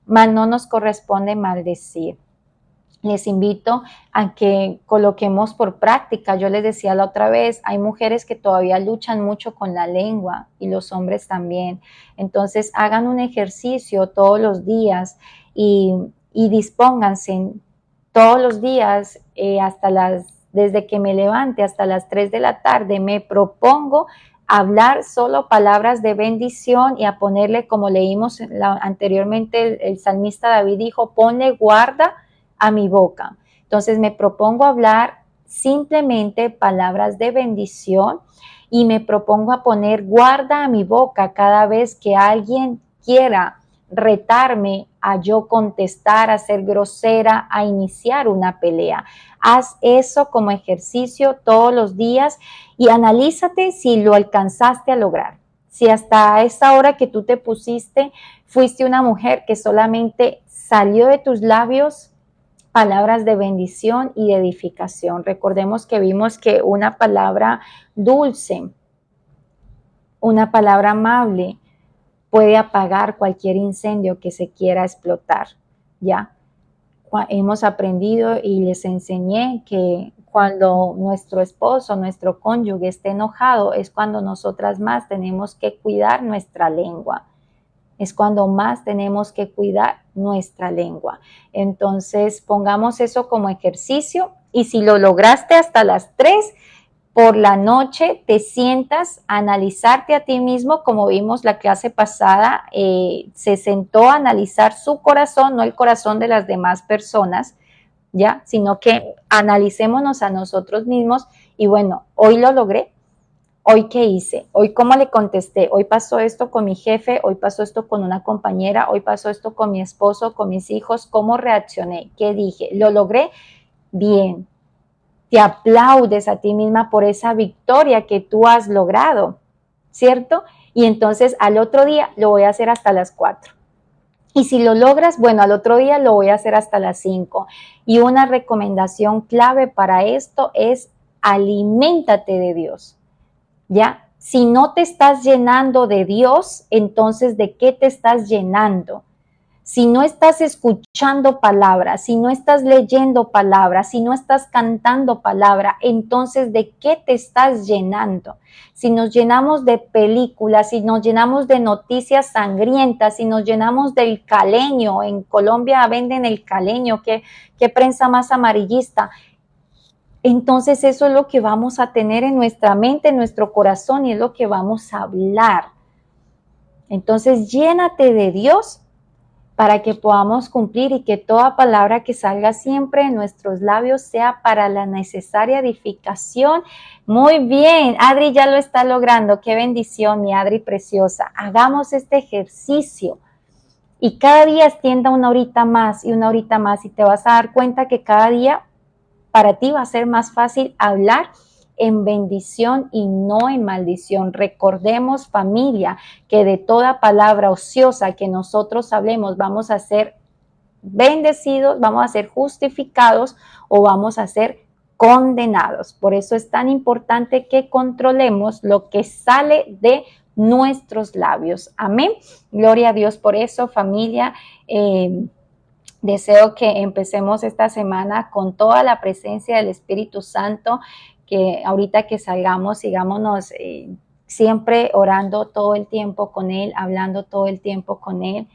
mas no nos corresponde maldecir. les invito a que coloquemos por práctica. Yo les decía la otra vez, hay mujeres que todavía luchan mucho con la lengua y los hombres también. Entonces hagan un ejercicio todos los días y dispónganse todos los días desde que me levante hasta las 3 de la tarde, me propongo hablar solo palabras de bendición y a ponerle, como leímos anteriormente, el salmista David dijo, ponle guarda a mi boca. Entonces me propongo hablar simplemente palabras de bendición y me propongo a poner guarda a mi boca cada vez que alguien quiera retarme a yo contestar, a ser grosera, a iniciar una pelea. Haz eso como ejercicio todos los días y analízate si lo alcanzaste a lograr. Si hasta esa hora que tú te pusiste fuiste una mujer que solamente salió de tus labios palabras de bendición y de edificación. Recordemos que vimos que una palabra dulce, una palabra amable, puede apagar cualquier incendio que se quiera explotar, ¿ya? Hemos aprendido y les enseñé que cuando nuestro esposo, nuestro cónyuge esté enojado, es cuando nosotras más tenemos que cuidar nuestra lengua. Es cuando más tenemos que cuidar nuestra lengua. Entonces, pongamos eso como ejercicio y si lo lograste hasta las 3 por la noche, te sientas a analizarte a ti mismo, como vimos la clase pasada, se sentó a analizar su corazón, no el corazón de las demás personas, ¿ya? Sino que analicémonos a nosotros mismos y bueno, hoy lo logré. ¿Hoy qué hice? ¿Hoy cómo le contesté? Hoy pasó esto con mi jefe, hoy pasó esto con una compañera, hoy pasó esto con mi esposo, con mis hijos. ¿Cómo reaccioné? ¿Qué dije? ¿Lo logré? Bien. Te aplaudes a ti misma por esa victoria que tú has logrado, ¿cierto? Y entonces al otro día lo voy a hacer hasta las 4. Y si lo logras, bueno, al otro día lo voy a hacer hasta las 5. Y una recomendación clave para esto es aliméntate de Dios. ¿Ya? Si no te estás llenando de Dios, entonces ¿de qué te estás llenando? Si no estás escuchando palabras, si no estás leyendo palabras, si no estás cantando palabra, entonces ¿de qué te estás llenando? Si nos llenamos de películas, si nos llenamos de noticias sangrientas, si nos llenamos del caleño, en Colombia venden el caleño, qué prensa más amarillista. Entonces eso es lo que vamos a tener en nuestra mente, en nuestro corazón y es lo que vamos a hablar. Entonces llénate de Dios para que podamos cumplir y que toda palabra que salga siempre en nuestros labios sea para la necesaria edificación. Muy bien, Adri ya lo está logrando. Qué bendición, mi Adri preciosa. Hagamos este ejercicio y cada día extienda una horita más y una horita más y te vas a dar cuenta que cada día para ti va a ser más fácil hablar en bendición y no en maldición. Recordemos, familia, que de toda palabra ociosa que nosotros hablemos vamos a ser bendecidos, vamos a ser justificados o vamos a ser condenados. Por eso es tan importante que controlemos lo que sale de nuestros labios. Amén. Gloria a Dios por eso, familia. Deseo que empecemos esta semana con toda la presencia del Espíritu Santo, que ahorita que salgamos, sigámonos siempre orando todo el tiempo con Él, hablando todo el tiempo con Él.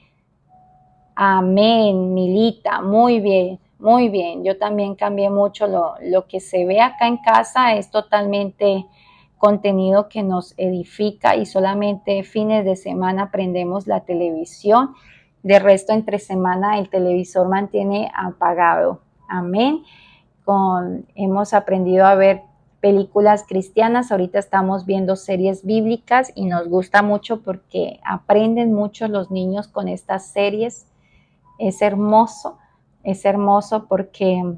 Amén, Milita, muy bien, muy bien. Yo también cambié mucho lo que se ve acá en casa, es totalmente contenido que nos edifica y solamente fines de semana prendemos la televisión. De resto, entre semana el televisor mantiene apagado. Amén. Hemos aprendido a ver películas cristianas. Ahorita estamos viendo series bíblicas y nos gusta mucho porque aprenden mucho los niños con estas series. Es hermoso porque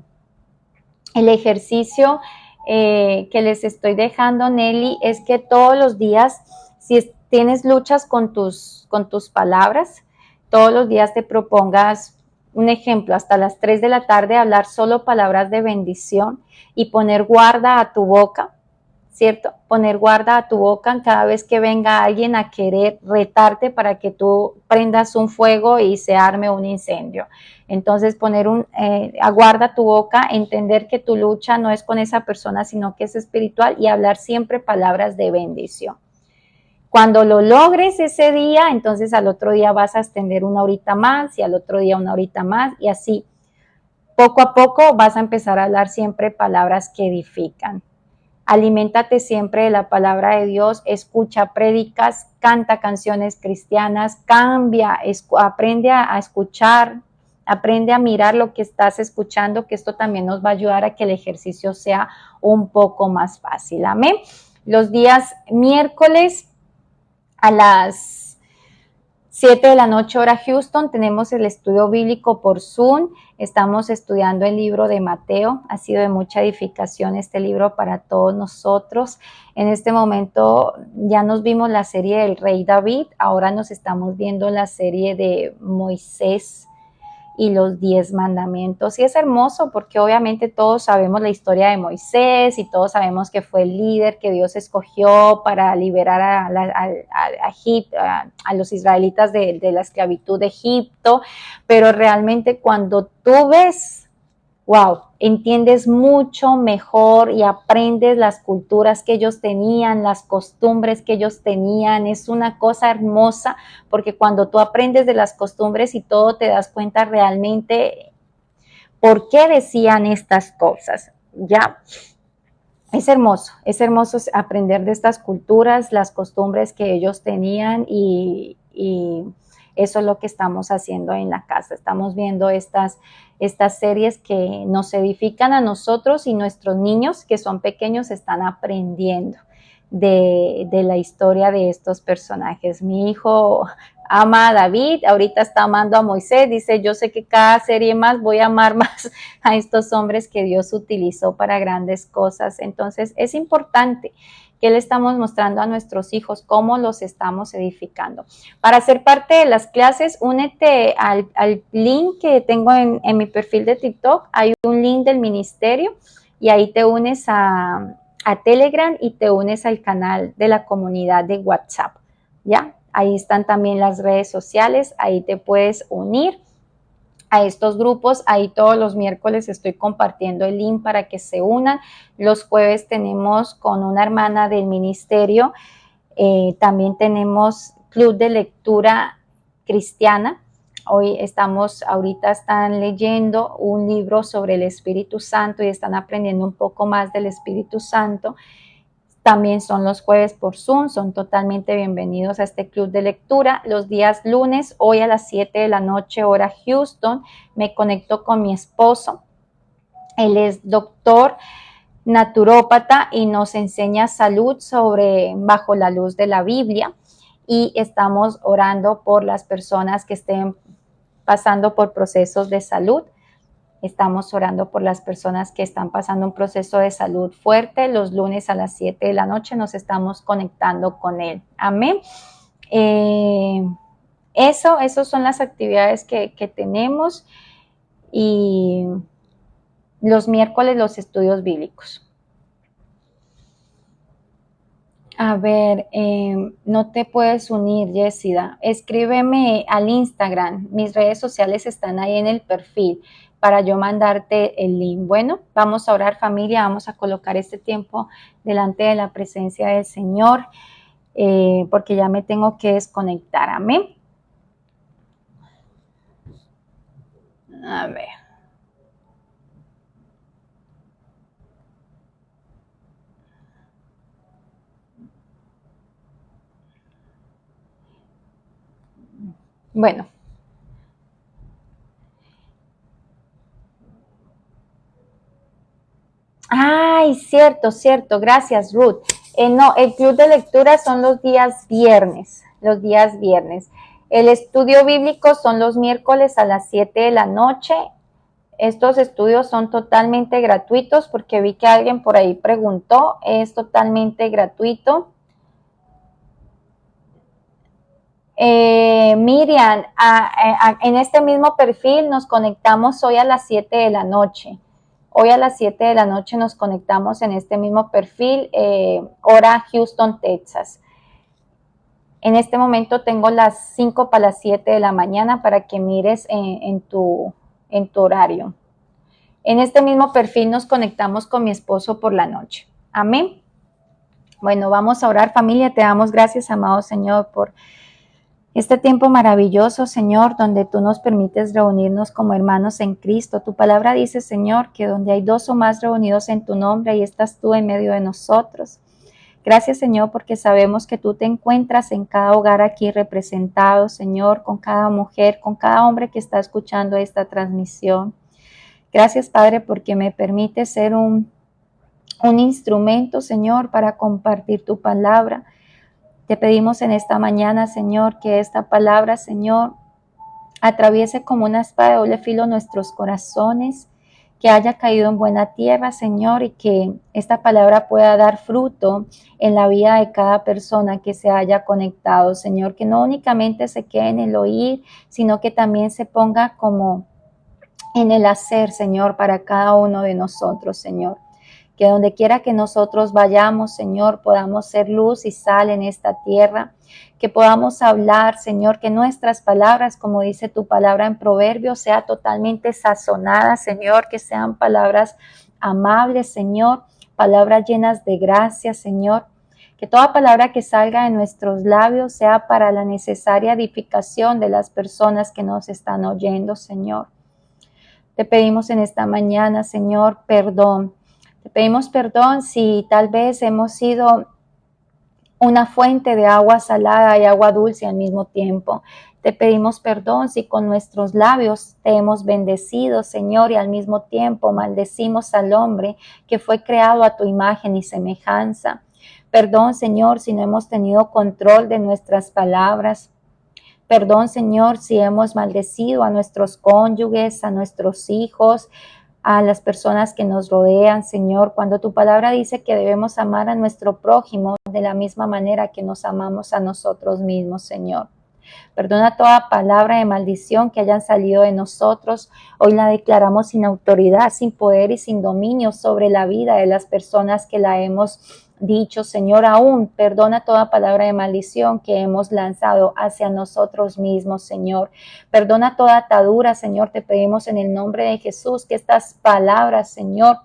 el ejercicio que les estoy dejando, Nelly, es que todos los días, si tienes luchas con tus palabras, todos los días te propongas un ejemplo, hasta las 3 de la tarde hablar solo palabras de bendición y poner guarda a tu boca, ¿cierto? Poner guarda a tu boca cada vez que venga alguien a querer retarte para que tú prendas un fuego y se arme un incendio. Entonces, aguarda tu boca, entender que tu lucha no es con esa persona, sino que es espiritual y hablar siempre palabras de bendición. Cuando lo logres ese día, entonces al otro día vas a extender una horita más y al otro día una horita más y así. Poco a poco vas a empezar a hablar siempre palabras que edifican. Aliméntate siempre de la palabra de Dios, escucha prédicas, canta canciones cristianas, aprende a escuchar, aprende a mirar lo que estás escuchando, que esto también nos va a ayudar a que el ejercicio sea un poco más fácil. Amén. Los días miércoles a las 7 de la noche hora Houston, tenemos el estudio bíblico por Zoom. Estamos estudiando el libro de Mateo. Ha sido de mucha edificación este libro para todos nosotros. En este momento ya nos vimos la serie del rey David. Ahora nos estamos viendo la serie de Moisés y los 10 mandamientos. Y es hermoso porque obviamente todos sabemos la historia de Moisés y todos sabemos que fue el líder que Dios escogió para liberar a los israelitas de la esclavitud de Egipto, pero realmente cuando tú ves, wow, entiendes mucho mejor y aprendes las culturas que ellos tenían, las costumbres que ellos tenían. Es una cosa hermosa porque cuando tú aprendes de las costumbres y todo, te das cuenta realmente por qué decían estas cosas, ¿ya? Es hermoso aprender de estas culturas, las costumbres que ellos tenían y eso es lo que estamos haciendo en la casa. Estamos viendo estas series que nos edifican a nosotros y nuestros niños que son pequeños están aprendiendo de la historia de estos personajes. Mi hijo ama a David, ahorita está amando a Moisés, dice, yo sé que cada serie más voy a amar más a estos hombres que Dios utilizó para grandes cosas. Entonces es importante que le estamos mostrando a nuestros hijos, cómo los estamos edificando. Para ser parte de las clases, únete al link que tengo en mi perfil de TikTok. Hay un link del ministerio y ahí te unes a Telegram y te unes al canal de la comunidad de WhatsApp, ¿ya? Ahí están también las redes sociales, ahí te puedes unir a estos grupos. Ahí todos los miércoles estoy compartiendo el link para que se unan. Los jueves tenemos con una hermana del ministerio, también tenemos club de lectura cristiana. Ahorita están leyendo un libro sobre el Espíritu Santo y están aprendiendo un poco más del Espíritu Santo. También son los jueves por Zoom, son totalmente bienvenidos a este club de lectura. Los días lunes, hoy a las 7 de la noche, hora Houston, me conecto con mi esposo. Él es doctor naturópata y nos enseña salud bajo la luz de la Biblia. Y estamos orando por las personas que estén pasando por procesos de salud. Estamos orando por las personas que están pasando un proceso de salud fuerte. Los lunes a las 7 de la noche nos estamos conectando con él. Amén. Esas son las actividades que tenemos y los miércoles los estudios bíblicos. A ver, no te puedes unir, Yesida. Escríbeme al Instagram. Mis redes sociales están ahí en el perfil para yo mandarte el link. Bueno, vamos a orar, familia. Vamos a colocar este tiempo delante de la presencia del Señor, porque ya me tengo que desconectar. Amén. A ver. Bueno. Ay, cierto. Gracias, Ruth. No, el club de lectura son los días viernes. El estudio bíblico son los miércoles a las 7 de la noche. Estos estudios son totalmente gratuitos porque vi que alguien por ahí preguntó. Es totalmente gratuito. Miriam, en este mismo perfil nos conectamos hoy a las 7 de la noche. Hoy a las 7 de la noche nos conectamos en este mismo perfil, hora Houston, Texas. En este momento tengo las 5 para las 7 de la mañana para que mires en tu horario. En este mismo perfil nos conectamos con mi esposo por la noche. Amén. Bueno, vamos a orar, familia. Te damos gracias, amado Señor, por este tiempo maravilloso, Señor, donde tú nos permites reunirnos como hermanos en Cristo. Tu palabra dice, Señor, que donde hay dos o más reunidos en tu nombre, ahí estás tú en medio de nosotros. Gracias, Señor, porque sabemos que tú te encuentras en cada hogar aquí representado, Señor, con cada mujer, con cada hombre que está escuchando esta transmisión. Gracias, Padre, porque me permite ser un instrumento, Señor, para compartir tu palabra. Te pedimos en esta mañana, Señor, que esta palabra, Señor, atraviese como una espada de doble filo nuestros corazones, que haya caído en buena tierra, Señor, y que esta palabra pueda dar fruto en la vida de cada persona que se haya conectado, Señor, que no únicamente se quede en el oír, sino que también se ponga como en el hacer, Señor, para cada uno de nosotros, Señor. Que donde quiera que nosotros vayamos, Señor, podamos ser luz y sal en esta tierra, que podamos hablar, Señor, que nuestras palabras, como dice tu palabra en Proverbios, sea totalmente sazonadas, Señor, que sean palabras amables, Señor, palabras llenas de gracia, Señor. Que toda palabra que salga de nuestros labios sea para la necesaria edificación de las personas que nos están oyendo, Señor. Te pedimos en esta mañana, Señor, perdón. Te pedimos perdón si tal vez hemos sido una fuente de agua salada y agua dulce al mismo tiempo. Te pedimos perdón si con nuestros labios te hemos bendecido, Señor, y al mismo tiempo maldecimos al hombre que fue creado a tu imagen y semejanza. Perdón, Señor, si no hemos tenido control de nuestras palabras. Perdón, Señor, si hemos maldecido a nuestros cónyuges, a nuestros hijos, a las personas que nos rodean, Señor, cuando tu palabra dice que debemos amar a nuestro prójimo de la misma manera que nos amamos a nosotros mismos, Señor. Perdona toda palabra de maldición que hayan salido de nosotros. Hoy la declaramos sin autoridad, sin poder y sin dominio sobre la vida de las personas que la hemos dicho. Señor, aún perdona toda palabra de maldición que hemos lanzado hacia nosotros mismos, Señor. Perdona toda atadura, Señor. Te pedimos en el nombre de Jesús que estas palabras, Señor,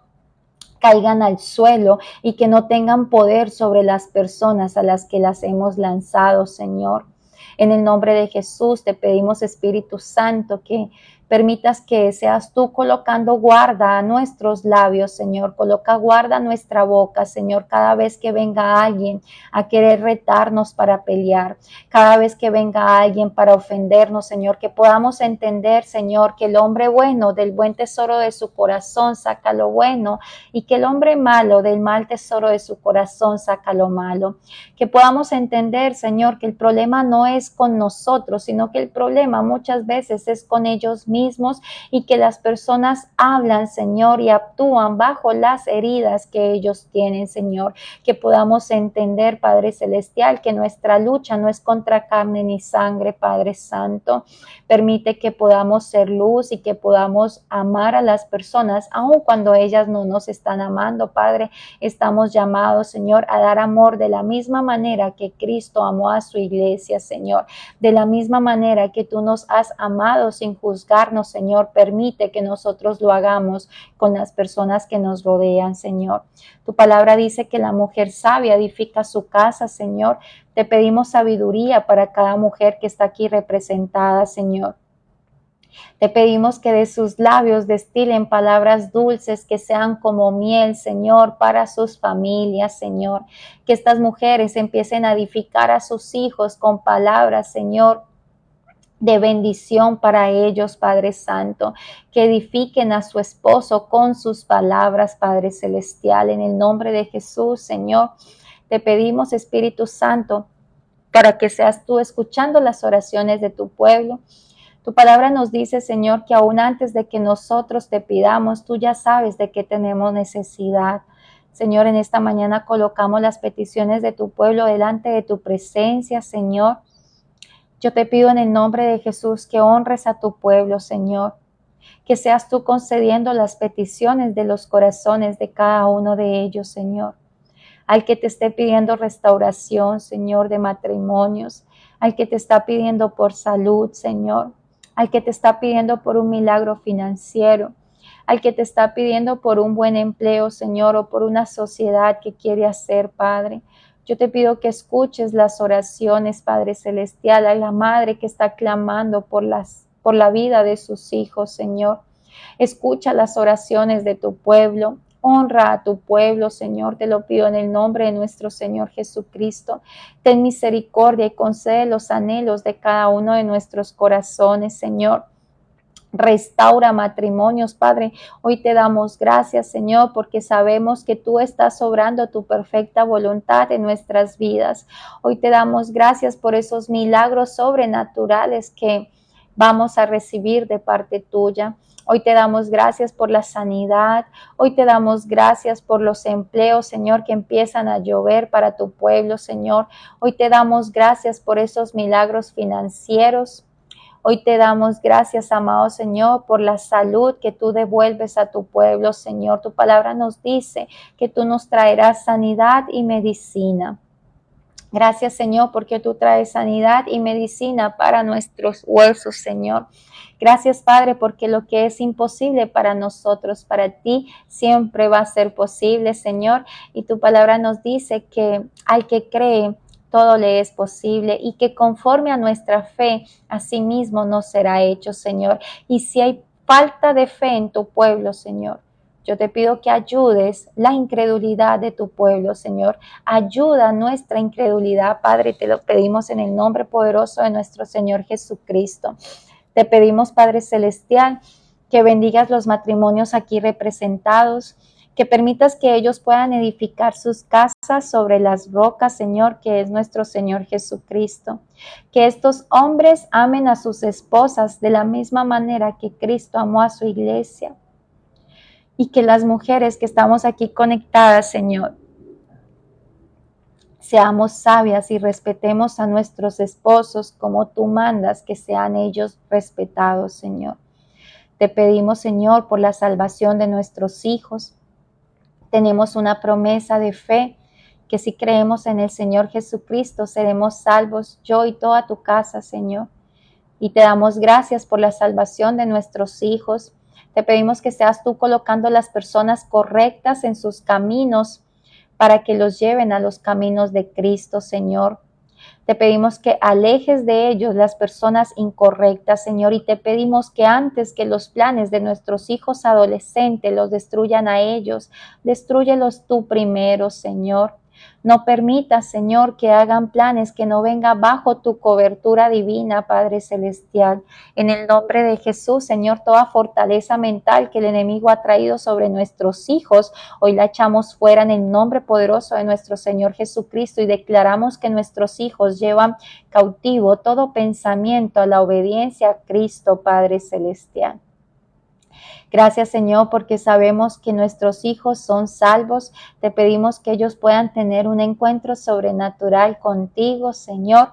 caigan al suelo y que no tengan poder sobre las personas a las que las hemos lanzado, Señor. En el nombre de Jesús te pedimos, Espíritu Santo, que permitas que seas tú colocando guarda a nuestros labios, Señor. Coloca guarda a nuestra boca, Señor, cada vez que venga alguien a querer retarnos para pelear, cada vez que venga alguien para ofendernos, Señor, que podamos entender, Señor, que el hombre bueno del buen tesoro de su corazón saca lo bueno y que el hombre malo del mal tesoro de su corazón saca lo malo. Que podamos entender, Señor, que el problema no es con nosotros, sino que el problema muchas veces es con ellos mismos y que las personas hablan, Señor, y actúan bajo las heridas que ellos tienen, Señor. Que podamos entender, Padre Celestial, que nuestra lucha no es contra carne ni sangre, Padre Santo. Permite que podamos ser luz y que podamos amar a las personas, aun cuando ellas no nos están amando, Padre. Estamos llamados, Señor, a dar amor de la misma manera que Cristo amó a su iglesia, Señor. De la misma manera que tú nos has amado sin juzgarnos, Señor, permite que nosotros lo hagamos con las personas que nos rodean, Señor. Tu palabra dice que la mujer sabia edifica su casa, Señor. Te pedimos sabiduría para cada mujer que está aquí representada, Señor. Te pedimos que de sus labios destilen palabras dulces que sean como miel, Señor, para sus familias, Señor. Que estas mujeres empiecen a edificar a sus hijos con palabras, Señor, de bendición para ellos, Padre Santo. Que edifiquen a su esposo con sus palabras, Padre Celestial. En el nombre de Jesús, Señor, te pedimos, Espíritu Santo, para que seas tú escuchando las oraciones de tu pueblo. Tu palabra nos dice, Señor, que aún antes de que nosotros te pidamos, tú ya sabes de qué tenemos necesidad. Señor, en esta mañana colocamos las peticiones de tu pueblo delante de tu presencia, Señor. Yo te pido en el nombre de Jesús que honres a tu pueblo, Señor. que seas tú concediendo las peticiones de los corazones de cada uno de ellos, Señor. Al que te esté pidiendo restauración, Señor, de matrimonios, al que te está pidiendo por salud, Señor, al que te está pidiendo por un milagro financiero, al que te está pidiendo por un buen empleo, Señor, o por una sociedad que quiere hacer, Padre. Yo te pido que escuches las oraciones, Padre Celestial, a la madre que está clamando por la vida de sus hijos, Señor. Escucha las oraciones de tu pueblo. Honra a tu pueblo, Señor, te lo pido en el nombre de nuestro Señor Jesucristo. Ten misericordia y concede los anhelos de cada uno de nuestros corazones, Señor. Restaura matrimonios, Padre. Hoy te damos gracias, Señor, porque sabemos que tú estás obrando tu perfecta voluntad en nuestras vidas. Hoy te damos gracias por esos milagros sobrenaturales que vamos a recibir de parte tuya. Hoy te damos gracias por la sanidad. Hoy te damos gracias por los empleos, Señor, que empiezan a llover para tu pueblo, Señor. Hoy te damos gracias por esos milagros financieros. Hoy te damos gracias, amado Señor, por la salud que tú devuelves a tu pueblo, Señor. Tu palabra nos dice que tú nos traerás sanidad y medicina. Gracias, Señor, porque tú traes sanidad y medicina para nuestros huesos, Señor. Gracias, Padre, porque lo que es imposible para nosotros, para ti, siempre va a ser posible, Señor. Y tu palabra nos dice que al que cree, todo le es posible y que conforme a nuestra fe, asimismo nos será hecho, Señor. Y si hay falta de fe en tu pueblo, Señor, yo te pido que ayudes la incredulidad de tu pueblo, Señor. Ayuda nuestra incredulidad, Padre. Te lo pedimos en el nombre poderoso de nuestro Señor Jesucristo. Te pedimos, Padre Celestial, que bendigas los matrimonios aquí representados, que permitas que ellos puedan edificar sus casas sobre las rocas, Señor, que es nuestro Señor Jesucristo. Que estos hombres amen a sus esposas de la misma manera que Cristo amó a su iglesia. Y que las mujeres que estamos aquí conectadas, Señor, seamos sabias y respetemos a nuestros esposos como tú mandas que sean ellos respetados, Señor. Te pedimos, Señor, por la salvación de nuestros hijos. Tenemos una promesa de fe que si creemos en el Señor Jesucristo seremos salvos, yo y toda tu casa, Señor. Y te damos gracias por la salvación de nuestros hijos. Te pedimos que seas tú colocando las personas correctas en sus caminos para que los lleven a los caminos de Cristo, Señor. Te pedimos que alejes de ellos las personas incorrectas, Señor, y te pedimos que antes que los planes de nuestros hijos adolescentes los destruyan a ellos, destrúyelos tú primero, Señor. No permitas, Señor, que hagan planes que no vengan bajo tu cobertura divina, Padre Celestial. En el nombre de Jesús, Señor, toda fortaleza mental que el enemigo ha traído sobre nuestros hijos, hoy la echamos fuera en el nombre poderoso de nuestro Señor Jesucristo y declaramos que nuestros hijos llevan cautivo todo pensamiento a la obediencia a Cristo, Padre Celestial. Gracias, Señor, porque sabemos que nuestros hijos son salvos. Te pedimos que ellos puedan tener un encuentro sobrenatural contigo, Señor.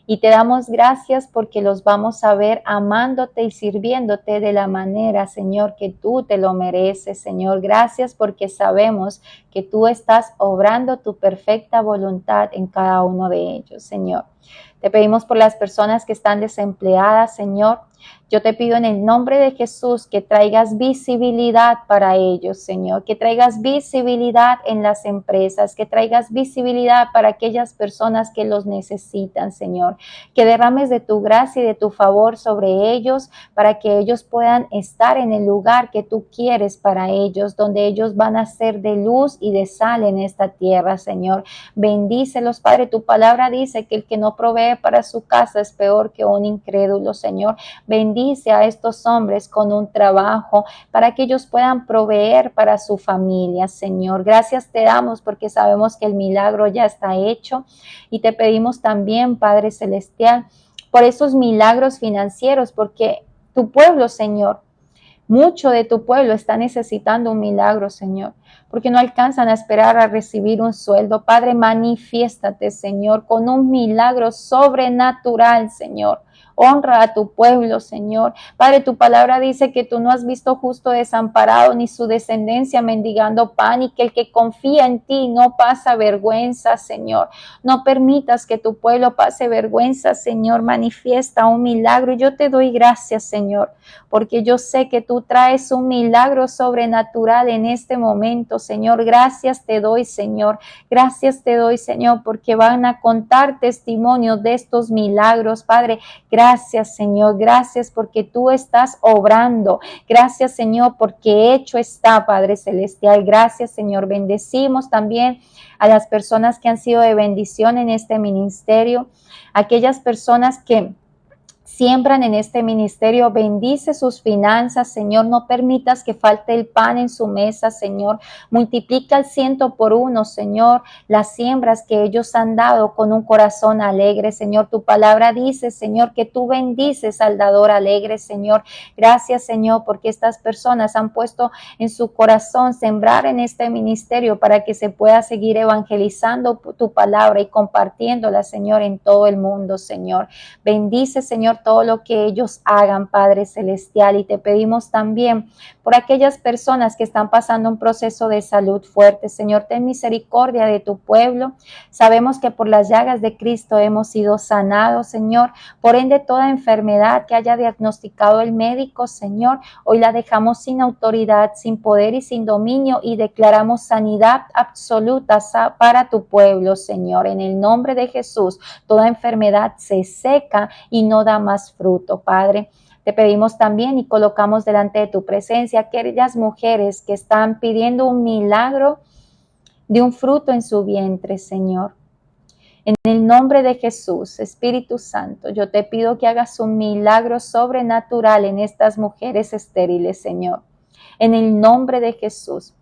Y te damos gracias porque los vamos a ver amándote y sirviéndote de la manera, Señor, que tú te lo mereces, Señor. Gracias porque sabemos que tú estás obrando tu perfecta voluntad en cada uno de ellos, Señor. Te pedimos por las personas que están desempleadas, Señor. Yo te pido en el nombre de Jesús que traigas visibilidad para ellos, Señor, que traigas visibilidad en las empresas, que traigas visibilidad para aquellas personas que los necesitan, Señor, que derrames de tu gracia y de tu favor sobre ellos para que ellos puedan estar en el lugar que tú quieres para ellos, donde ellos van a ser de luz y de sal en esta tierra, Señor. Bendícelos, Padre. Tu palabra dice que el que no provee para su casa es peor que un incrédulo, Señor. Bendice a estos hombres con un trabajo para que ellos puedan proveer para su familia, Señor. Gracias te damos porque sabemos que el milagro ya está hecho y te pedimos también, Padre Celestial, por esos milagros financieros, porque tu pueblo, Señor, mucho de tu pueblo está necesitando un milagro, Señor, porque no alcanzan a esperar a recibir un sueldo. Padre, manifiéstate, Señor, con un milagro sobrenatural, Señor. Honra a tu pueblo, Señor. Padre, tu palabra dice que tú no has visto justo desamparado ni su descendencia mendigando pan, y que el que confía en ti no pasa vergüenza, Señor. No permitas que tu pueblo pase vergüenza, Señor. Manifiesta un milagro. Y yo te doy gracias, Señor, porque yo sé que tú traes un milagro sobrenatural en este momento, Señor. Gracias te doy, Señor. Gracias te doy, Señor, porque van a contar testimonios de estos milagros, Padre. Gracias, Señor. Gracias porque tú estás obrando. Gracias, Señor, porque hecho está, Padre Celestial. Gracias, Señor. Bendecimos también a las personas que han sido de bendición en este ministerio, aquellas personas que siembran en este ministerio. Bendice sus finanzas, Señor. No permitas que falte el pan en su mesa, Señor. Multiplica al 100 por 1, Señor, las siembras que ellos han dado con un corazón alegre, Señor. Tu palabra dice, Señor, que tú bendices al dador alegre, Señor. Gracias, Señor, porque estas personas han puesto en su corazón sembrar en este ministerio para que se pueda seguir evangelizando tu palabra y compartiéndola, Señor, en todo el mundo, Señor. Bendice, Señor, todo lo que ellos hagan, Padre Celestial. Y te pedimos también por aquellas personas que están pasando un proceso de salud fuerte. Señor, ten misericordia de tu pueblo. Sabemos que por las llagas de Cristo hemos sido sanados, Señor. Por ende, toda enfermedad que haya diagnosticado el médico, Señor, hoy la dejamos sin autoridad, sin poder y sin dominio, y declaramos sanidad absoluta para tu pueblo, Señor. En el nombre de Jesús, toda enfermedad se seca y no da más fruto, Padre. Te pedimos también y colocamos delante de tu presencia aquellas mujeres que están pidiendo un milagro de un fruto en su vientre, Señor. En el nombre de Jesús, Espíritu Santo, yo te pido que hagas un milagro sobrenatural en estas mujeres estériles, Señor. En el nombre de Jesús.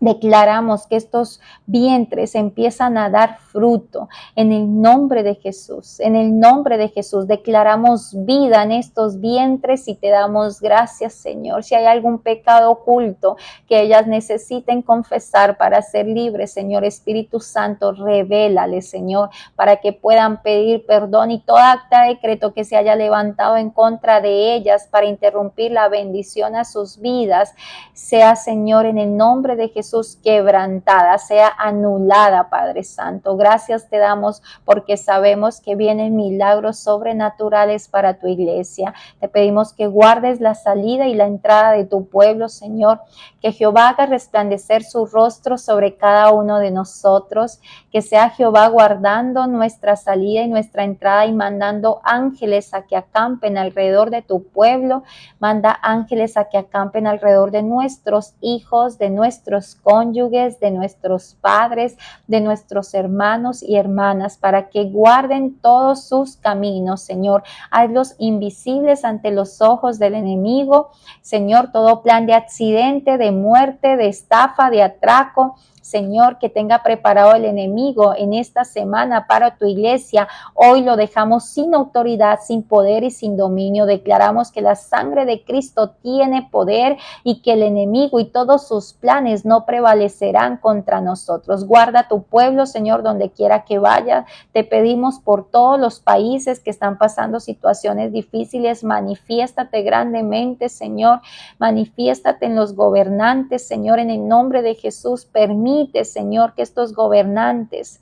Declaramos que estos vientres empiezan a dar fruto en el nombre de Jesús. En el nombre de Jesús declaramos vida en estos vientres y te damos gracias, Señor. Si hay algún pecado oculto que ellas necesiten confesar para ser libres, Señor, Espíritu Santo, revélale, Señor, para que puedan pedir perdón, y toda acta de decreto que se haya levantado en contra de ellas para interrumpir la bendición a sus vidas, sea, Señor, en el nombre de Jesús, quebrantada, sea anulada, Padre Santo. Gracias te damos porque sabemos que vienen milagros sobrenaturales para tu iglesia. Te pedimos que guardes la salida y la entrada de tu pueblo, Señor. Que Jehová haga resplandecer su rostro sobre cada uno de nosotros. Que sea Jehová guardando nuestra salida y nuestra entrada y mandando ángeles a que acampen alrededor de tu pueblo. Manda ángeles a que acampen alrededor de nuestros hijos, de nuestros cónyuges, de nuestros padres, de nuestros hermanos y hermanas, para que guarden todos sus caminos, Señor. Hazlos invisibles ante los ojos del enemigo, Señor. Todo plan de accidente, de muerte, de estafa, de atraco, Señor, que tenga preparado el enemigo en esta semana para tu iglesia, hoy lo dejamos sin autoridad, sin poder y sin dominio. Declaramos que la sangre de Cristo tiene poder y que el enemigo y todos sus planes no prevalecerán contra nosotros. Guarda tu pueblo, Señor, donde quiera que vaya. Te pedimos por todos los países que están pasando situaciones difíciles. Manifiéstate grandemente, Señor. Manifiéstate en los gobernantes, Señor, en el nombre de Jesús. Permite, Señor, que estos gobernantes,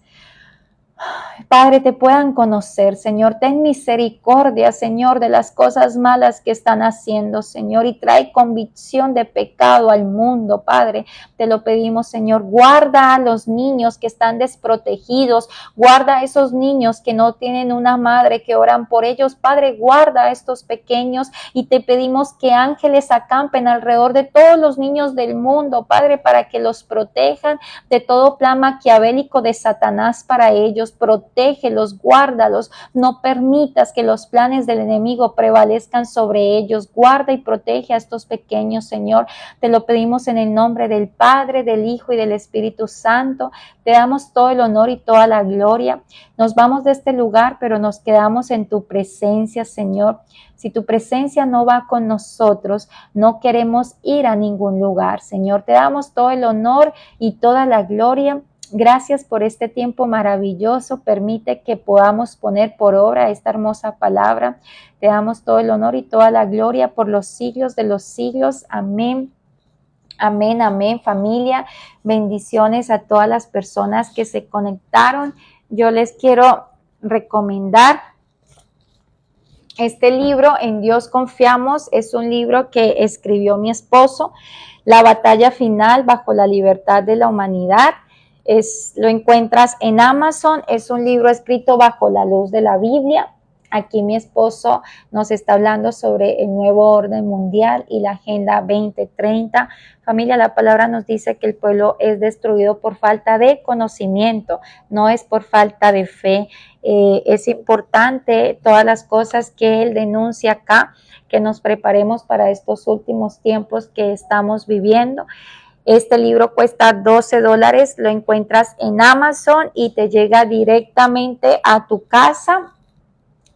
Padre, te puedan conocer, Señor. Ten misericordia, Señor, de las cosas malas que están haciendo, Señor, y trae convicción de pecado al mundo, Padre. Te lo pedimos, Señor. Guarda a los niños que están desprotegidos. Guarda a esos niños que no tienen una madre que oran por ellos. Padre, guarda a estos pequeños y te pedimos que ángeles acampen alrededor de todos los niños del mundo, Padre, para que los protejan de todo plan maquiavélico de Satanás para ellos. Protégelos, guárdalos, no permitas que los planes del enemigo prevalezcan sobre ellos. Guarda y protege a estos pequeños, Señor. Te lo pedimos en el nombre del Padre, del Hijo y del Espíritu Santo. Te damos todo el honor y toda la gloria. Nos vamos de este lugar, pero nos quedamos en tu presencia, Señor. Si tu presencia no va con nosotros, no queremos ir a ningún lugar, Señor. Te damos todo el honor y toda la gloria. Gracias por este tiempo maravilloso. Permite que podamos poner por obra esta hermosa palabra. Te damos todo el honor y toda la gloria por los siglos de los siglos. Amén. Amén, amén, familia. Bendiciones a todas las personas que se conectaron. Yo les quiero recomendar este libro, En Dios Confiamos. Es un libro que escribió mi esposo, La batalla final bajo la libertad de la humanidad. Lo encuentras en Amazon. Es un libro escrito bajo la luz de la Biblia. Aquí mi esposo nos está hablando sobre el nuevo orden mundial y la Agenda 2030. Familia, la palabra nos dice que el pueblo es destruido por falta de conocimiento, no es por falta de fe. Es importante todas las cosas que él denuncia acá, que nos preparemos para estos últimos tiempos que estamos viviendo. Este libro cuesta $12, lo encuentras en Amazon y te llega directamente a tu casa.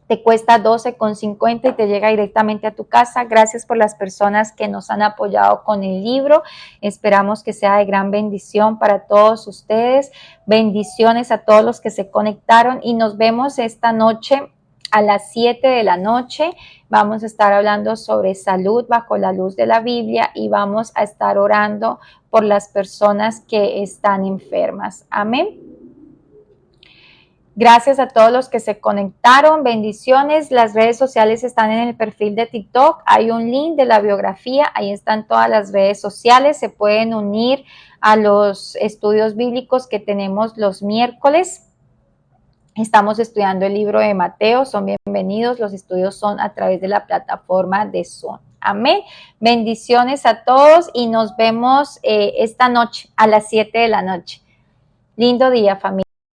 Te cuesta $12.50 y te llega directamente a tu casa. Gracias por las personas que nos han apoyado con el libro. Esperamos que sea de gran bendición para todos ustedes. Bendiciones a todos los que se conectaron y nos vemos esta noche a las 7 de la noche. Vamos a estar hablando sobre salud bajo la luz de la Biblia y vamos a estar orando por las personas que están enfermas. Amén. Gracias a todos los que se conectaron. Bendiciones. Las redes sociales están en el perfil de TikTok. Hay un link de la biografía. Ahí están todas las redes sociales. Se pueden unir a los estudios bíblicos que tenemos los miércoles. Estamos estudiando el libro de Mateo. Son bienvenidos. Los estudios son a través de la plataforma de Zoom. Amén. Bendiciones a todos y nos vemos esta noche a las 7 de la noche. Lindo día, familia.